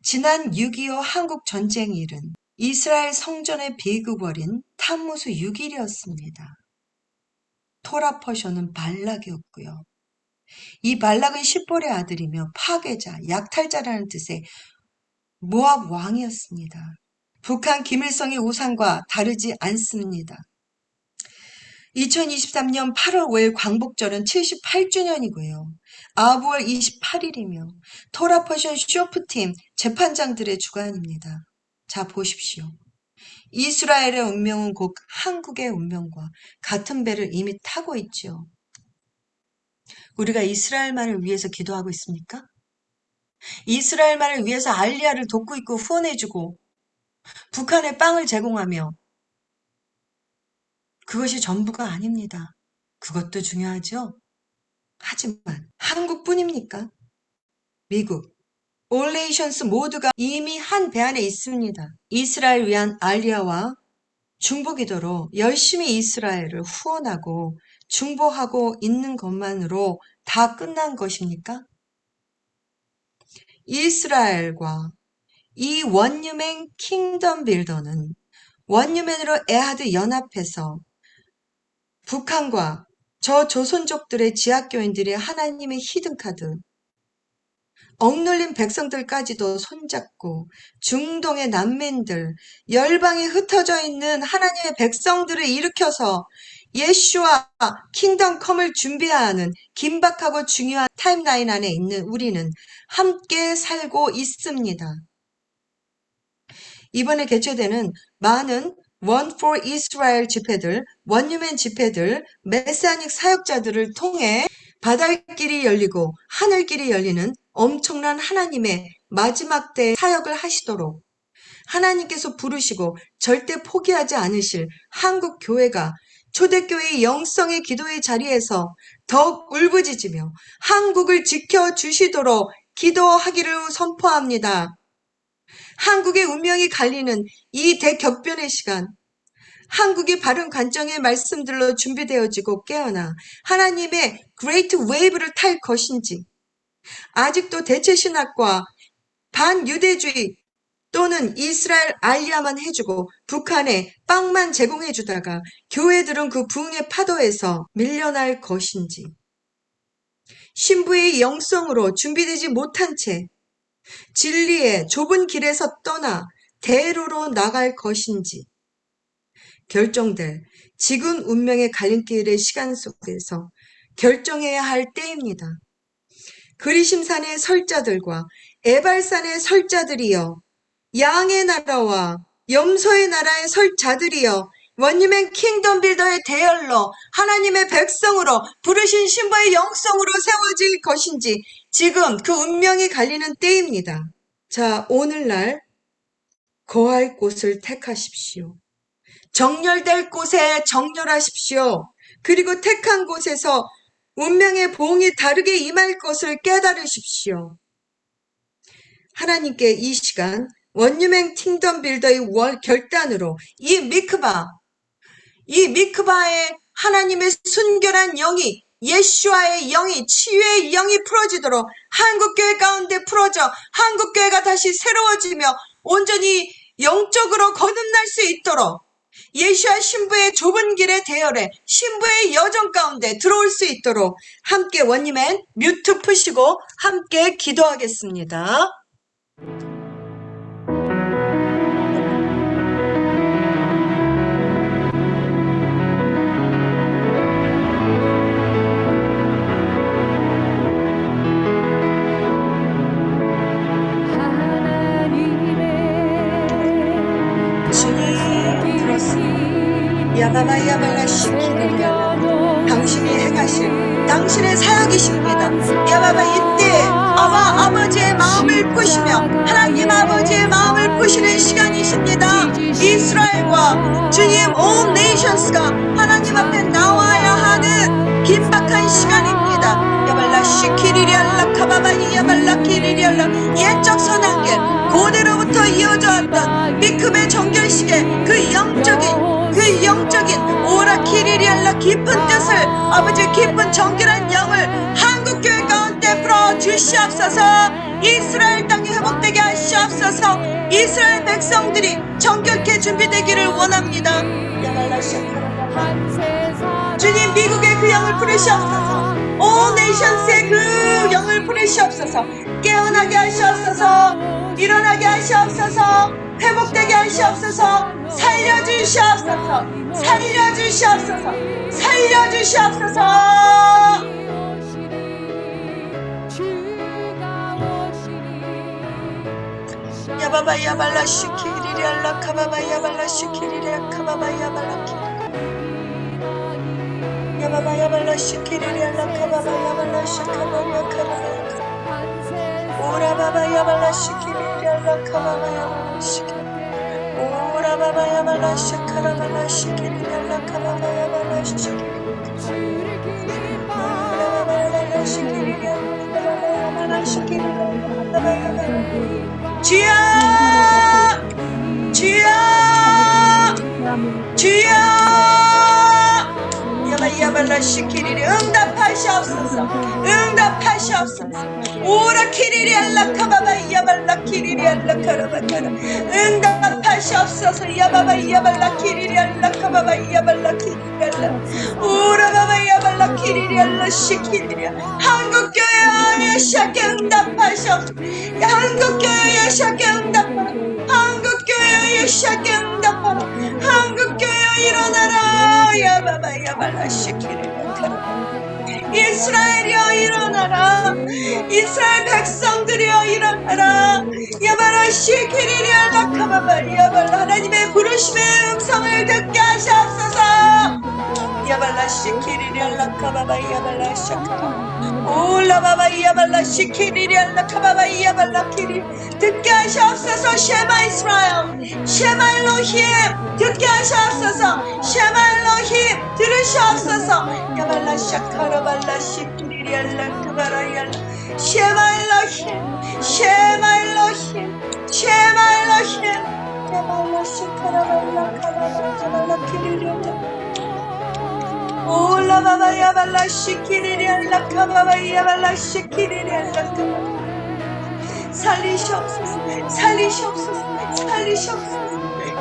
지난 6.25 한국 전쟁일은 이스라엘 성전의 비극월인 탄무수 6일이었습니다. 토라퍼쇼는 발락이었고요. 이 발락은 십볼의 아들이며 파괴자, 약탈자라는 뜻의 모압 왕이었습니다. 북한 김일성의 우상과 다르지 않습니다. 2023년 8월 5일 광복절은 78주년이고요. 아부월 28일이며 토라퍼션 쇼프팀 재판장들의 주관입니다. 자, 보십시오. 이스라엘의 운명은 곧 한국의 운명과 같은 배를 이미 타고 있죠. 우리가 이스라엘만을 위해서 기도하고 있습니까? 이스라엘만을 위해서 알리아를 돕고 있고 후원해주고 북한에 빵을 제공하며 그것이 전부가 아닙니다. 그것도 중요하죠. 하지만 한국뿐입니까? 미국, 올레이션스 모두가 이미 한 배 안에 있습니다. 이스라엘 위한 알리아와 중보기도로 열심히 이스라엘을 후원하고 중보하고 있는 것만으로 다 끝난 것입니까? 이스라엘과 이 원유맨 킹덤 빌더는 원유맨으로 에하드 연합해서 북한과 저 조선족들의 지하교인들이 하나님의 히든카드, 억눌린 백성들까지도 손잡고 중동의 난민들, 열방에 흩어져 있는 하나님의 백성들을 일으켜서 예수와 킹덤 컴을 준비하는 긴박하고 중요한 타임라인 안에 있는 우리는 함께 살고 있습니다. 이번에 개최되는 많은 One for Israel 집회들, 원유맨 집회들, 메시아닉 사역자들을 통해 바다길이 열리고 하늘길이 열리는 엄청난 하나님의 마지막 때 사역을 하시도록 하나님께서 부르시고 절대 포기하지 않으실 한국 교회가 초대교회의 영성의 기도의 자리에서 더욱 울부짖으며 한국을 지켜주시도록 기도하기를 선포합니다. 한국의 운명이 갈리는 이 대격변의 시간, 한국이 바른 관점의 말씀들로 준비되어지고 깨어나 하나님의 그레이트 웨이브를 탈 것인지, 아직도 대체신학과 반유대주의 또는 이스라엘 알리아만 해주고 북한에 빵만 제공해주다가 교회들은 그 부흥의 파도에서 밀려날 것인지, 신부의 영성으로 준비되지 못한 채 진리의 좁은 길에서 떠나 대로로 나갈 것인지 결정될 지금 운명의 갈림길의 시간 속에서 결정해야 할 때입니다. 그리심산의 설자들과 에발산의 설자들이여, 양의 나라와 염소의 나라의 설자들이여, 원유맨 킹덤 빌더의 대열로 하나님의 백성으로 부르신 신부의 영성으로 세워질 것인지 지금 그 운명이 갈리는 때입니다. 자, 오늘날 거할 곳을 택하십시오. 정렬될 곳에 정렬하십시오. 그리고 택한 곳에서 운명의 봉이 다르게 임할 것을 깨달으십시오. 하나님께 이 시간 원유맹 킹덤 빌더의 결단으로 이 미크바에 하나님의 순결한 영이, 예수와의 영이, 치유의 영이 풀어지도록 한국교회 가운데 풀어져 한국교회가 다시 새로워지며 온전히 영적으로 거듭날 수 있도록 예수와 신부의 좁은 길의 대열에 신부의 여정 가운데 들어올 수 있도록 함께 원님의 뮤트 푸시고 함께 기도하겠습니다. 주님 들었습니다. 야바바야발라 시키리야 당신이 행하실 당신의 사역이십니다. 야바바 이때 아버지의 마음을 푸시며 하나님 아버지의 마음을 푸시는 시간이십니다. 이스라엘과 주님 온 네이션스가 하나님 앞에 나와야 하는 긴박한 시간입니다. 야발라 시키리리알라 카바바이 야발라 키리리알라 옛적 선한길 고대로부터 이어져 왔던 미크의 정결식의 그 영적인 오라키리리알라 깊은 뜻을 아버지의 깊은 정결한 영을 한국교회 가운데 풀어주시옵소서. 이스라엘 땅이 회복되게 하시옵소서. 이스라엘 백성들이 정결케 준비되기를 원합니다. 주님 미국의 그 영을 부르시옵소서. 온 네이션스의 그 영을 부르시옵소서. 깨어나게 하시옵소서. 일어나게 하시옵소서. 회복되게 하시옵소서. 살려주시옵소서. 살려주시옵소서. 살려주시옵소서. 야바바 야발라 시키리리알라 카바바 야발라 시키리리아 카바바 야발라 야바바 야발라 시키리리알라 카바바 야발라 시카바바 카바바 오라바바 야발라 시키리리알라 카바바 야발라 시키 오라바바 야발라 시카라발라 시키리리알라 카바바 야발라 시키 오라바바 야발라 시키리리알라 카바바 야발라 시키리리알라 카바바 야발라 주여 주여 주여 야발라 시키리리 응답하시옵소서. 응답하시옵소서. 오라 키리리 알라 카바바 야발라 키리리 알라 카라바카라 응답하시옵소서. 야바바 야발라 키리리 알라 카바바 야발라 키리리 알라 오라바바 야발라 키리리 알라 시키리리 한국교회 예수께 응답하시옵소서. 한국교회 예수께 응답하라. 한국교회 예수께 응답하라. 한국교회 일어나라. 야바바 야발라 시키리리 이스라엘이여 일어나라. 이스라엘 백성들이여 일어나라. 야발라 시키리리 알라 카바바 야발라 하나님의 부르심의 음성을 듣게 하시옵소서. 야발라 시키리리 알라 카바바 야발라 샤카 올라바바 야발라 시키리리 알라 카바바 야발라 키리 듣게 하시옵소서. 쉐마 이스라엘 쉐마 엘로힘 듣게 하시옵소서. 쉐마 엘로힘 들으시옵소서. 야발라 샤카라발라 시키리리 알라 카바라 야라 쉐마 엘로힘 쉐마 엘로힘 쉐마 엘로힘 야발라 시카라발라 카바라 야발라 키리리 알라 올라바바 야발라 시키리리 알라 카바바 야발라 시키리리 알라 카바바 살리시옵소서. 살리시옵소서. 살리시옵소서.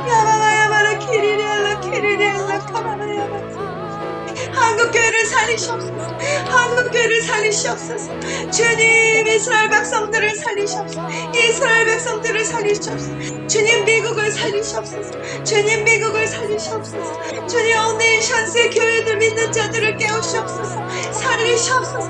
야바바 야발라 키리리 알라 키리리 알라 카바바 야발라 한국교회를 살리시옵소서. 한국교회를 살리시옵소서. 주님 이스라엘 백성들을 살리시옵소서. 이스라엘 백성들을 살리시옵소서. 주님 미국을 살리시옵소서. 주님 미국을 살리시옵소서. 주님 온 네이션스의 교회들 믿는 자들을 깨우시옵소서. 살리시옵소서.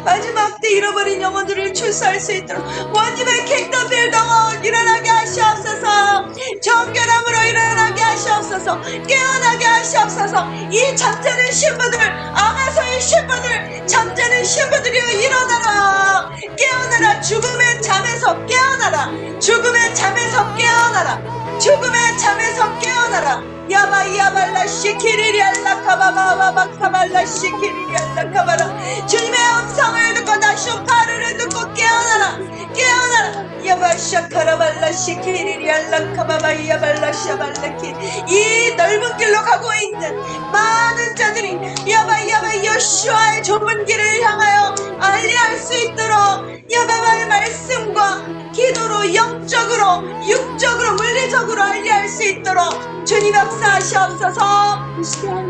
마지막 때 잃어버린 영혼들을 출소할 수 있도록 원님의 킹덤 빌더 일어나게 하시옵소서. 정결함으로 일어나게 하시옵소서. 깨어나게 하시옵소서. 이 잠자는 신부들, 아마소의 신부들, 잠자는 신부들이여 일어나라. 깨어나라. 죽음의 잠에서 깨어나라. 죽음의 잠에서 깨어나라. 죽음의 잠에서 깨어나라. 야바야발라 시키리리알라 카바바바바 카발라 시키리리알라 카바라. 주님의 음성을 듣고 나쇼파르를 듣고 깨어나라. 깨어나라. 야바샤카라발라 시키리리알라 카바바야발라 샤발라키. 이 넓은 길로 가고 있는 많은 자들이 야바야바 여호수아의 좁은 길을 향하여 알리할 수 있도록 야바바의 말씀과 기도로 영적으로 육적으로 물리적으로 알리할 수 있도록 주님 역사하시옵소서.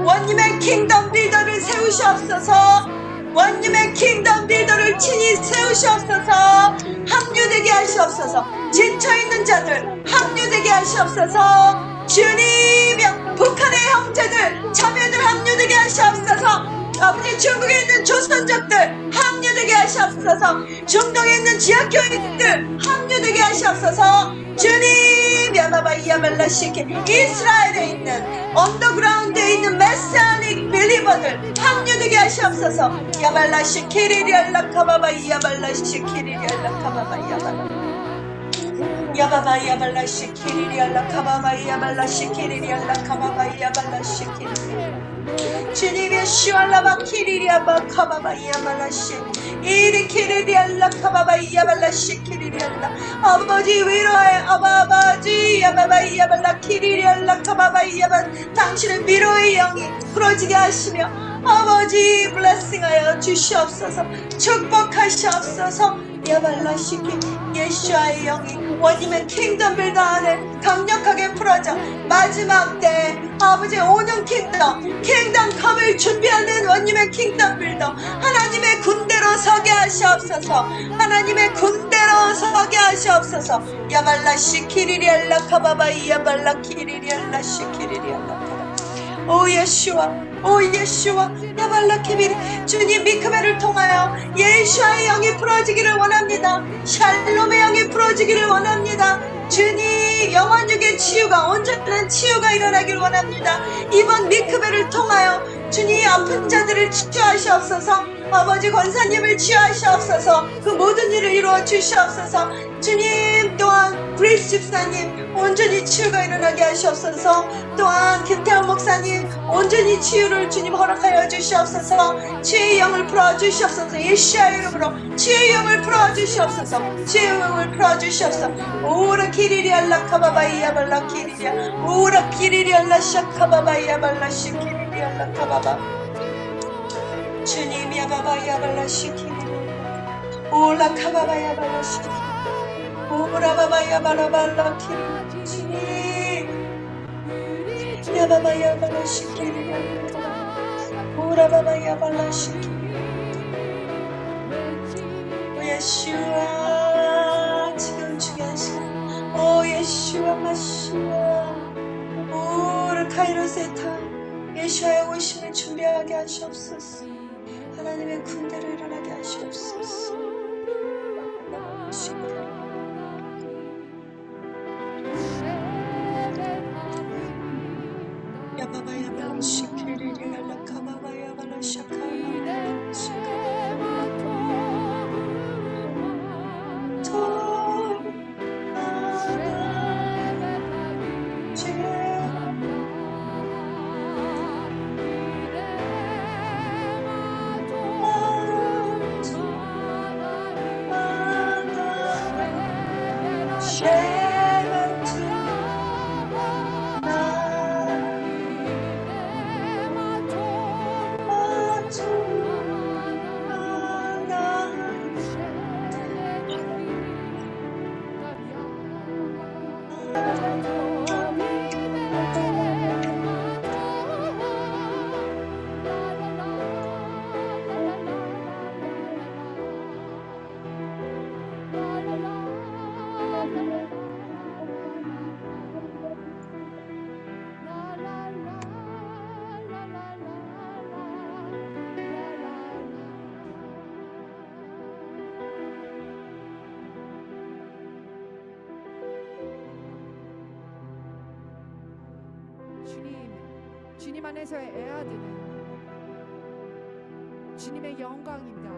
원님의 킹덤 빌더를 세우시옵소서. 원님의 킹덤 빌더를 친히 세우시옵소서. 합류되게 하시옵소서. 지쳐있는 자들 합류되게 하시옵소서. 주님이여 북한의 형제들 자매들 합류되게 하시옵소서. 아버지 중국에 있는 조선족들 합류되게 하시옵소서. 중동에 있는 지하교인들 합류되게 하시옵소서. 주님 야마바이야말라시키. 이스라엘에 있는 언더그라운드에 있는 메시아닉 빌리버들 합류되게 하시옵소서. 야발라시키리리알라카바바이야발라시키리리알라카바바이야발라 야바바이야발라시키리리알라카바바이야발라시키리리알라카바바이야발라시키리. 주님의 시왈라바 키리리아바 카바바이야발라시 이리 키리리알라 카바바이야발라시 키리리알라. 아버지 위로해. 아버지 야바바이야발라 키리리알라 카바바이야발. 당신의 위로의 영이 풀어지게 하시며 아버지 블레싱하여 주시옵소서. 축복하시옵소서. 야발라시키. 예수와의 영이 원님의 킹덤 빌더 안에 강력하게 풀어져 마지막 때 아버지의 오는 킹덤 컴을 준비하는 원님의 킹덤 빌더 하나님의 군대로 서게 하시옵소서. 하나님의 군대로 서게 하시옵소서. 야발라시키리리알라 카바바이 야발라키리리알라시키리리알라. 오 예수와 오 예수와 야발라키비리. 주님 미크베를 통하여 예수와의 영이 풀어지기를 원합니다. 샬롬의 영이 풀어지기를 원합니다. 주님 영혼육의 치유가 온전한 치유가 일어나기를 원합니다. 이번 미크베를 통하여 주님 아픈 자들을 치유하시옵소서. 아버지 권사님을 치유하시옵소서. 그 모든 일을 이루어 주시옵소서. 주님 또한 브리스 집사님 온전히 치유가 일어나게 하시옵소서. 또한 김태환 목사님 온전히 치유를 주님 허락하여 주시옵소서. 치유의 영을 풀어주시옵소서. 예수의 이름으로 치유의 영을 풀어주시옵소서. 치유의 영을 풀어주시옵소서. 오라 키리리알라 카바바이야 발라 키리리야 오라 키리리알라 샤카바바이야 발라 시키리리알라 카바바. 주님 야바바이야 발라 시키리리야 오라 카바바이야 발라 시키리 오라바바야 바라발라 키리. 주님 야바바야 발라 시키리야 오라바바야 발라 시키리. 오 예수와 지금 중요한 시간 오 예수와 마시와 오르 카이로세타 예수와의 오심을 준비하게 하시옵소서. 하나님의 군대를 일어나게 하시옵소서. 야바바야 발라 시키리리알라 카바바야 발라 샤카바야 주님 안에서의 애아들은 주님의 영광입니다.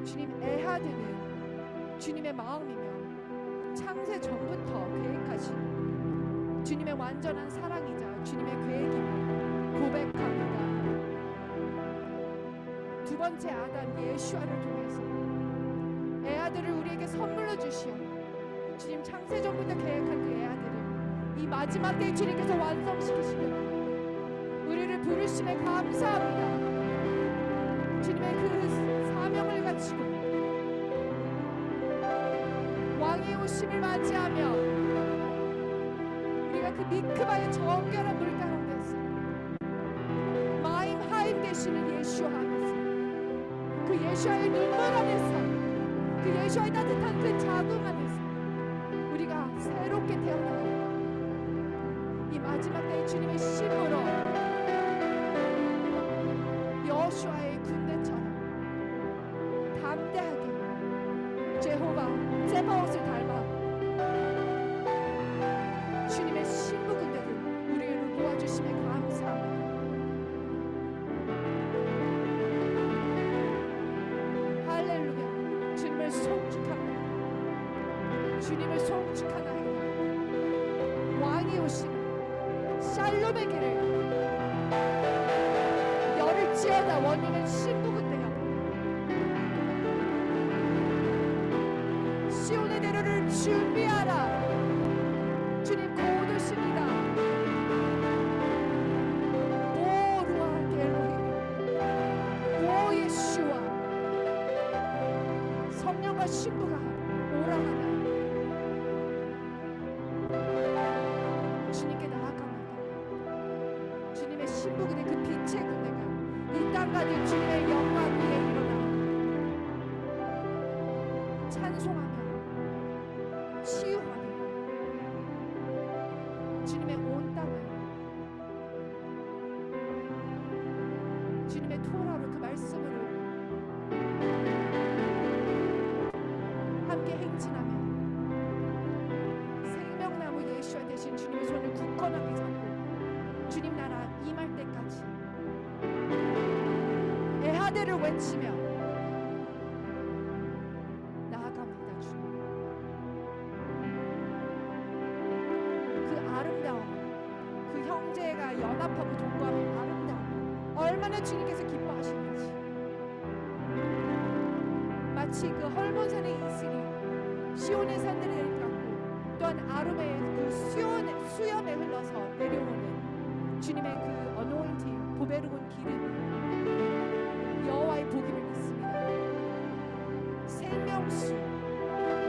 주님 애아들은 주님의 마음이며 창세 전부터 계획하신 주님의 완전한 사랑이자 주님의 계획임을 고백합니다. 두 번째 아담 예수아를 통해서 애아들을 우리에게 선물로 주시어 주님 창세 전부터 계획한 그 애아들을 이 마지막 때에 주님께서 완성시키시며 우리를 부르심에 감사합니다. 주님의 그 사명을 갖추고 왕의 오심을 맞이하며 우리가 그 미크바의 정결한 물 가운데서 마임 하임 되시는 예수와 안에서 그 예수와의 눈물 안에서 그 예수와의 따뜻한 그 자궁 안에서 우리가 새롭게 태어나요. 이 마지막 때에 주님의 심으로 여호수아의 군대처럼 담대하게 제호바 제바옷을 닮아 주님의 신부 군대를 우리를 모아주심에 감사합니다. 할렐루야. 주님을 송축합니다. 주님을 송축하나이다. 왕이 오시는 샬롬의 길을 열을 지어다. 원인은 신부 군대야. 시온의 대로를 준비하라. 주님 곧 오십니다. 오 루아 겔로히 오 예수와 성령과 신부가 오라 하나. 주님께 나아갑니다. 주님의 신부 군대 그 빛의 군대가 이 땅 가진 주님의 영광 위에 일어나 찬송하며 치유하며 주님의 온 땅을 주님의 토라로 그 말씀으로 함께 행진하며 생명나무 예수와 대신 주님의 손을 굳건하게 잡고 주님 나라 임할 때까지 애하들을 외치며 나아갑니다. 주님 그 아름다움, 그 형제가 연합하고 동거하는 아름다움 얼마나 주님께서 기뻐하시는지 마치 그 헐몬산의 이슬이 시온의 산들을 깎고 또한 아름의 그 수염에 흘러서 내려오는 주님의 그 어노인팅 보배로운 기름이 여호와의 복임을 믿습니다. 생명수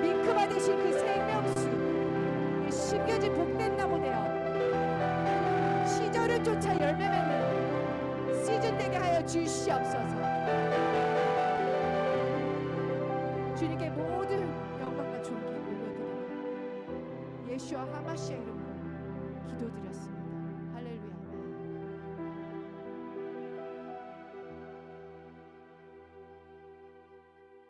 미크바 대신 그 생명수 심겨진 복된 나무 되어 시절을 쫓아 열매 맺는 시즌 되게 하여 주시옵소서. 주님께 모든 영광과 존귀 올려드리며 예수와 하마시아 이름으로 기도드렸습니다.